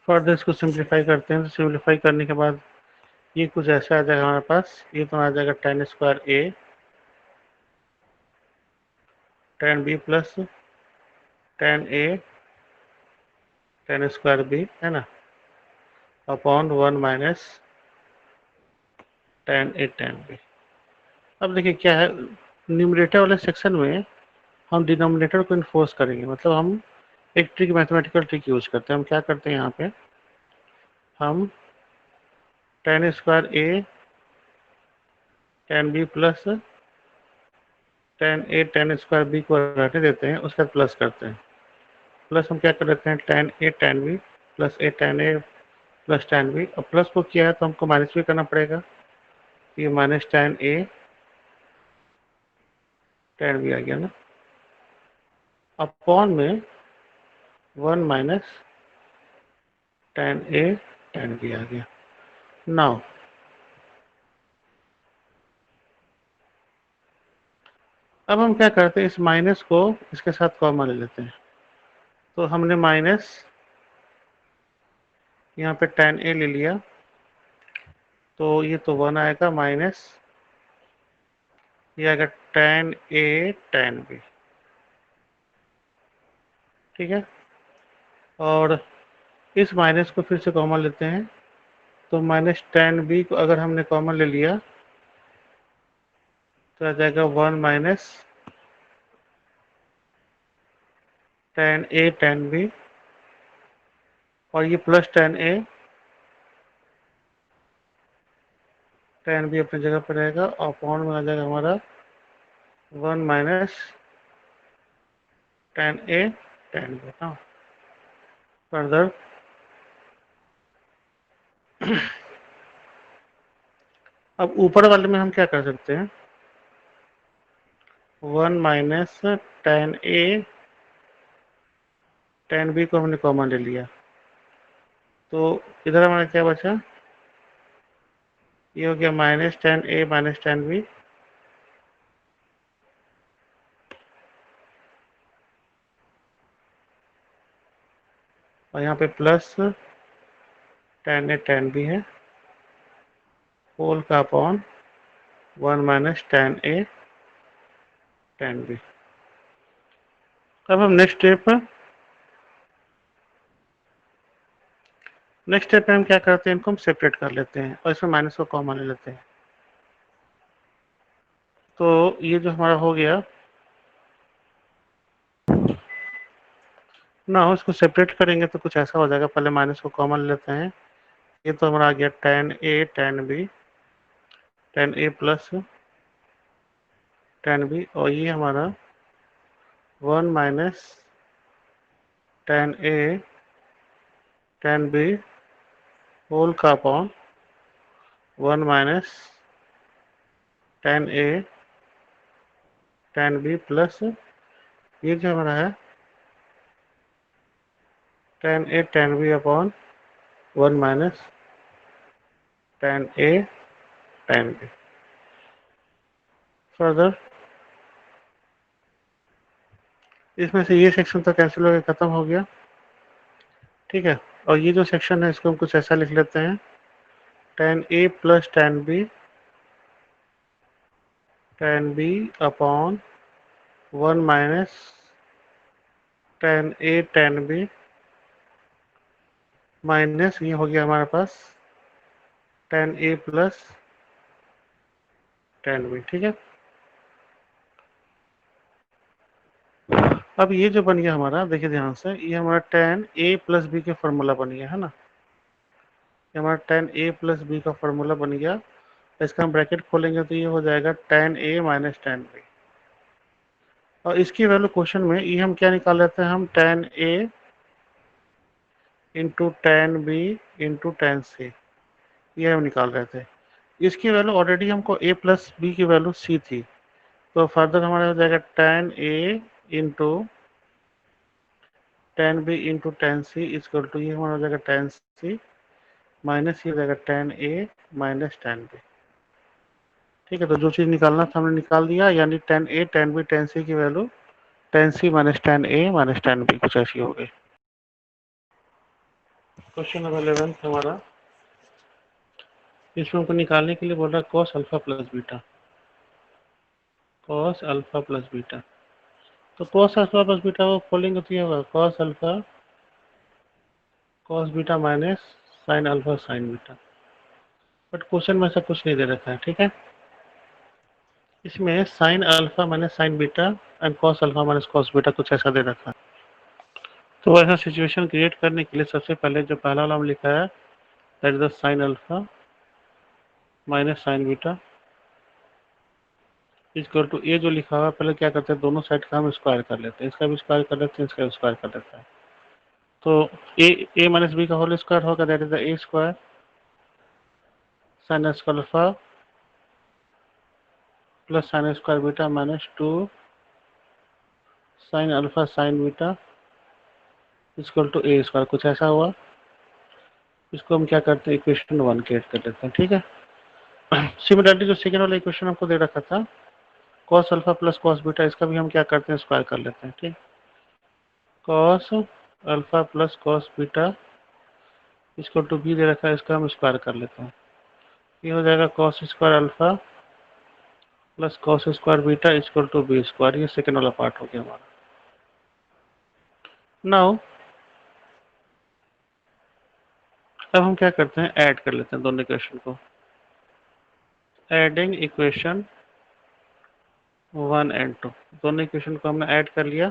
फर्दर इसको सिंप्लीफाई करते हैं, तो सिंप्लीफाई करने के बाद ये कुछ ऐसा आ जाएगा हमारे पास। ये तो आ जाएगा tan square a tan b plus tan a tan square b, है ना, upon 1 minus tan a tan b। अब देखिए क्या है, न्यूमरेटर वाले सेक्शन में हम डिनोमिनेटर को इन्फोर्स करेंगे, मतलब हम एक ट्रिक, मैथमेटिकल ट्रिक यूज करते हैं। हम क्या करते हैं यहाँ पे, हम tan square a tan b plus tan a tan square b को रहने देते हैं, उसके बाद प्लस करते हैं। प्लस हम क्या कर देते हैं, tan a tan b plus a tan a plus tan b। अब प्लस को किया है तो हमको माइनस भी करना पड़ेगा, ये minus tan a tan b आ गया ना, अपॉन में 1 minus tan a tan b आ गया। नाउ अब हम क्या करते हैं, इस माइनस को इसके साथ कॉमन ले लेते हैं। तो हमने माइनस यहाँ पे tan a ले लिया, तो ये तो 1 आएगा, माइनस ये आएगा tan a tan b। ठीक है, और इस माइनस को फिर से कॉमन लेते हैं। तो माइनस tan b को अगर हमने कॉमन ले लिया तो आ जाएगा 1 minus tan a tan b, और ये plus tan a tan b अपनी जगह पर रहेगा, और अपॉन में आ जाएगा हमारा 1 minus tan a tan b। हाँ, फर्दर अब ऊपर वाले में हम क्या कर सकते हैं, 1 minus tan a tan b को हमने कॉमन ले लिया, तो इधर हमारा क्या बचा, ये हो गया minus tan a minus tan b, और यहाँ पे plus tan a tan b है, होल का upon 1 minus tan a tan b। अब हम नेक्स्ट स्टेप में हम क्या करते हैं, इनको हम सेपरेट कर लेते हैं और इसमें माइनस को कॉमन ले लेते हैं। तो ये जो हमारा हो गया ना, हो इसको सेपरेट करेंगे तो कुछ ऐसा हो जाएगा। पहले माइनस को कॉमन लेते हैं, ये तो हमारा आ गया tan a tan b tan a plus tan b, और ये हमारा 1 minus tan a tan b whole का upon 1 minus tan a tan b plus ये जो हमारा है tan a tan b upon 1 minus tan a tan b। Further इसमें से ये सेक्शन तो कैंसिल हो गया, खत्म हो गया। ठीक है, और ये जो सेक्शन है इसको हम कुछ ऐसा लिख लेते हैं, tan a plus tan b tan b upon 1 minus tan a tan b minus ये हो गया हमारे पास tan a plus tan b। ठीक है, अब ये जो बन गया हमारा, देखिए ध्यान से, ये हमारा tan a प्लस बी के फॉर्मूला बन गया है ना, ये हमारा tan a प्लस बी का फॉर्मूला बन गया। इसका हम ब्रैकेट खोलेंगे तो ये हो जाएगा tan a minus tan b, और इसकी वैल्यू क्वेश्चन में ये हम क्या निकाल लेते हैं, हम tan a into tan b into tan c, ये हम निकाल रहे थे। इसकी वैल्यू ऑलरेडी हमको a प्लस बी की वैल्यू c थी, तो फर्दर हमारा हो जाएगा tan a into tan b into tan c equal to, ये हमारा हो जाएगा tan c माइनस ये हो जाएगा tan a minus tan b। ठीक है, तो जो चीज़ निकालना था हमने निकाल दिया, यानी tan a tan b tan c की value tan c minus tan a minus tan b कुछ ऐसी हो गई। क्वेश्चन नंबर 11 हमारा, इसमें हमको निकालने के लिए बोल रहा है cos alpha plus beta, cos alpha plus beta. तो cos अल्फा प्लस बीटा को खोलेंगे तो ये होगा cos alpha cos beta minus sin alpha sin beta, but question में ऐसा कुछ नहीं दे रखा है। ठीक है, इसमें sin alpha minus sin beta and cos alpha minus cos beta कुछ ऐसा दे रखा है। तो ऐसा सिचुएशन क्रिएट करने के लिए सबसे पहले जो पहला वाला लिखा है that is the sin alpha minus sin beta equal to ये जो लिखा हुआ है, पहले क्या करते हैं, दोनों साइड का हम स्क्वायर कर लेते हैं, इसका भी स्क्वायर कर लेते हैं, इसका भी स्क्वायर कर लेते हैं। तो ए माइनस बी का होल स्क्वायर होगा, that is the A square sine square alpha plus sine square beta minus 2 sine alpha sine beta equal to A square, कुछ ऐसा हुआ। इसको हम क्या करते हैं, इक्वेशन 1 क्रिएट कर लेते हैं। ठीक है, सिमिलरली जो सेकेंड वाला इक्वेशन हमको दे रखा था cos alpha plus cos beta, इसका भी हम क्या करते हैं, स्क्वायर कर लेते हैं। ठीक, cos alpha plus cos beta इसको टू बी दे रखा है, इसका हम स्क्वायर कर लेते हैं। ये हो जाएगा cos square alpha plus cos square beta equal to B square, ये सेकेंड वाला पार्ट हो गया हमारा। नाउ अब हम क्या करते हैं, ऐड कर लेते हैं दोनों इक्वेशन को। एडिंग इक्वेशन 1 एंड 2, दोनों इक्वेशन को हमने ऐड कर लिया,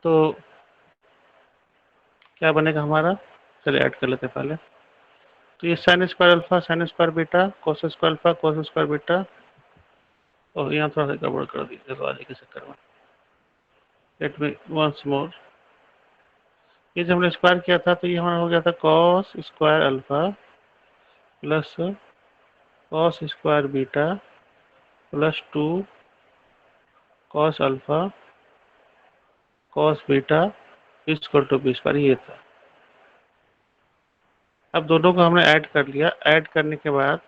तो क्या बनेगा हमारा, चलिए ऐड कर लेते हैं पहले। तो ये sign square alpha sine square beta cos square alpha cos square beta, और यहाँ थोड़ा सा गड़बड़ कर दी दरवाजे के चक्कर में। लेट मी वंस मोर, ये जब हमने स्क्वायर किया था तो ये हमारा हो गया था cos square alpha plus cos square beta plus 2 cos alpha cos beta equal to B square, ये था। अब दोनों को हमने ऐड कर लिया, ऐड करने के बाद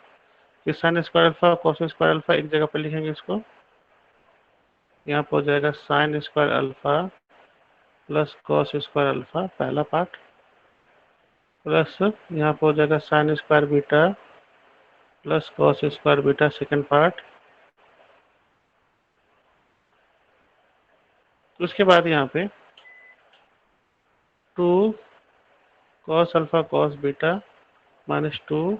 ये sign square alpha cos square alpha एक जगह पर लिखेंगे इसको, यहाँ पर हो जाएगा sign square alpha plus cos square alpha पहला पार्ट प्लस यहाँ पर हो जाएगा sign square beta plus cos square beta second part. उसके बाद यहाँ पे 2 cos alpha cos beta minus 2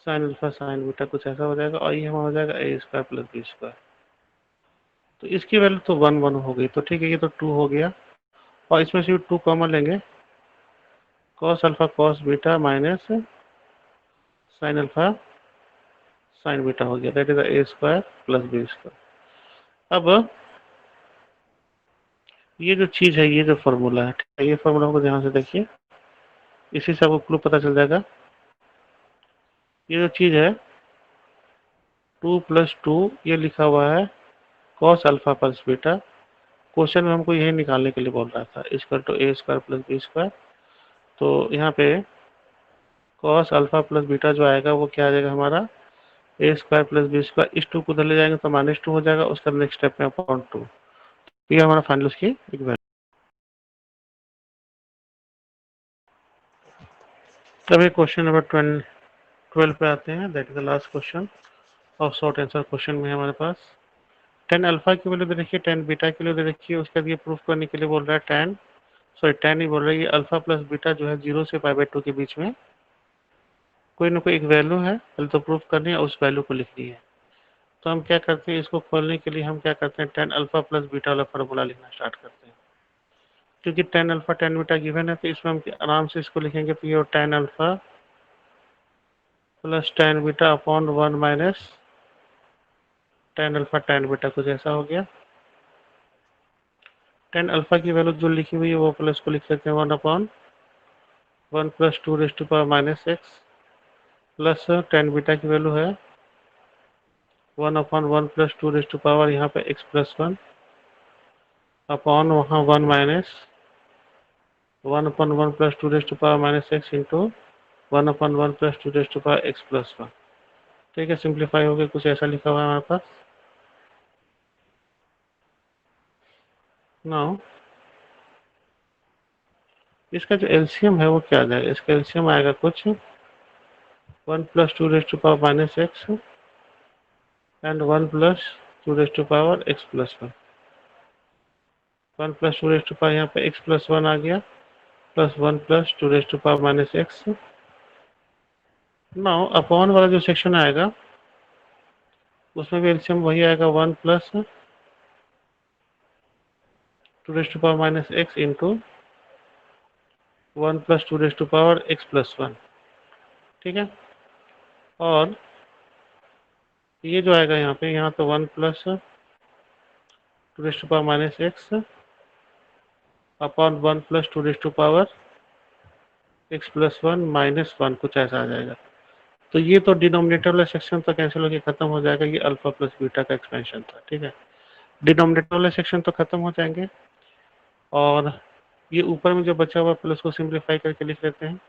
sine alpha sine beta, कुछ ऐसा हो जाएगा, और ये हमारा हो जाएगा ए स्क्वायर प्लस बी स्क्वायर। तो इसकी वैल्यू तो 1 हो गई, तो ठीक है, ये तो 2 हो गया, और इसमें से 2 कॉमन लेंगे, cos alpha cos beta minus sine alpha sine beta हो गया, that is A square plus B square. अब ये जो चीज़ है, ये जो फॉर्मूला है, ठीक है, ये फॉर्मूला को ध्यान से देखिए, इसी से आपको क्लू पता चल जाएगा। ये जो चीज़ है 2 प्लस 2 ये लिखा हुआ है cos alpha plus beta, question में हमको यही निकालने के लिए बोल रहा था, equal to A square plus B square. तो यहाँ पे कॉस अल्फा प्लस बीटा जो आएगा वो क्या आ जाएगा हमारा, ए स्क्वायर प्लस बी स्क्वायर, इस 2 को उधर ले जाएंगे तो -2 हो जाएगा, उसका नेक्स्ट स्टेप में अपॉन 2, ये हमारा फाइनल उसकी एक वैल्यू। तब क्वेश्चन नंबर 12 पे आते हैं, that is the last question. और शॉर्ट आंसर क्वेश्चन में है हमारे पास। टेन अल्फा की वैल्यू दे रखी है, टेन बीटा की वैल्यू दे रखी है, उसके बाद ये प्रूफ करने के लिए बोल रहा है टेन ही बोल रहा है ये अल्फा प्लस बीटा जो है 0 से π/2 के बीच में कोई ना कोई एक वैल्यू है, पहले तो प्रूफ करनी है, उस वैल्यू को लिखनी है। तो हम क्या करते हैं, इसको खोलने के लिए हम क्या करते हैं, टेन अल्फा प्लस बीटा वाला फॉर्मूला लिखना स्टार्ट करते हैं। क्योंकि tan alpha tan beta given है, तो इसमें हम आराम से इसको लिखेंगे, तो ये tan alpha plus tan beta upon 1 minus tan alpha tan beta, कुछ ऐसा हो गया। टेन अल्फा की वैल्यू जो लिखी हुई है वो प्लस को लिख सकते हैं 1/1 plus 2⁻⁻x plus tan beta की वैल्यू है 1/1 प्लस 2 यहाँ पे x+1 अपॉन वहाँ 1 minus 1/1 plus 2⁻⁻x into 1/1 plus 2x+1। ठीक है, सिंप्लीफाई हो गया, कुछ ऐसा लिखा हुआ है हमारे पास। नाउ इसका जो एलसीएम है वो क्या आ जाएगा, इसका एलसीएम आएगा कुछ 1 plus 2⁻⁻x and 1 plus 2⁻x+1। 1 plus 2 यहाँ पे x+1 आ गया, plus 1 plus 2⁻⁻x। Now upon वाला जो सेक्शन आएगा उसमें भी एलसीएम वही आएगा 1 plus 2⁻⁻x into 1 plus 2⁻x+1। ठीक है, और ये जो आएगा यहाँ पे, यहाँ तो 1 plus 2⁻⁻x upon 1 plus 2⁻x+1 minus 1, कुछ ऐसा आ जाएगा। तो ये तो डिनोमिनेटर वाला सेक्शन तो कैंसिल होकर खत्म हो जाएगा, ये अल्फा प्लस बीटा का एक्सपेंशन था। ठीक है, डिनोमिनेटर वाला सेक्शन तो खत्म हो जाएंगे, और ये ऊपर में जो बचा हुआ प्लस को सिंप्लीफाई करके लिख लेते हैं।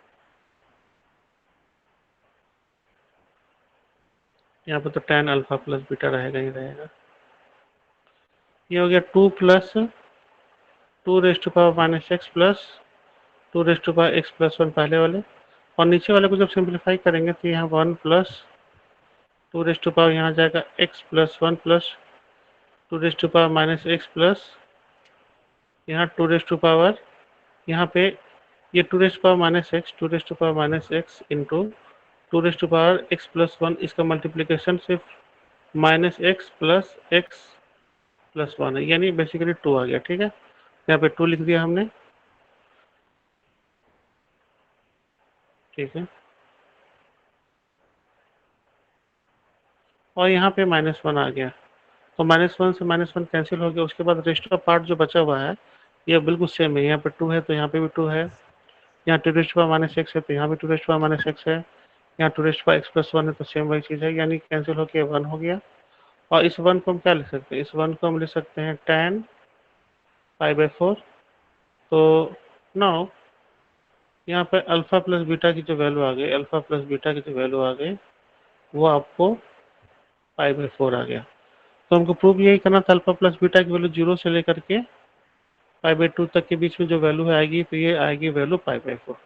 यहाँ पर तो टेन अल्फा प्लस बीटा रहेगा ही रहेगा। ये हो गया 2 प्लस 2⁻⁻x प्लस 2⁻x+1 पहले वाले, और नीचे वाले को जब सिंप्लीफाई करेंगे तो यहाँ 1 प्लस 2 यहाँ जाएगा x+1 प्लस 2⁻⁻x प्लस यहाँ 2 यहाँ पे ये 2⁻⁻x इंटू 2⁻x+1, इसका मल्टीप्लीकेशन सिर्फ -x प्लस x+1 है, यानी बेसिकली 2 आ गया। ठीक है, यहाँ पे 2 लिख दिया हमने। ठीक है, और यहाँ पे -1 आ गया, तो -1 से -1 कैंसिल हो गया। उसके बाद रेस्ट का पार्ट जो बचा हुआ है ये बिल्कुल सेम है, यहाँ पे 2 है तो यहाँ पे भी 2 है, यहाँ 2⁻⁻x है तो यहाँ भी 2⁻⁻x है, यहाँ 2⁻x+1 है तो सेम वही चीज़ है, यानी कैंसिल होकर 1 हो गया। और इस 1 को हम क्या लिख सकते हैं, इस 1 को हम लिख सकते हैं tan π/4। तो नाउ यहाँ पे अल्फा प्लस बीटा की जो वैल्यू आ गई, अल्फा प्लस बीटा की जो वैल्यू आ गई वो आपको π/4 आ गया। तो हमको प्रूव यही करना था, अल्फा प्लस बीटा की वैल्यू 0 से लेकर के π/2 तक के बीच में जो वैल्यू आएगी तो ये आएगी वैल्यू π/4।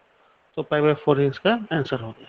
तो π/4 ही इसका आंसर हो गया।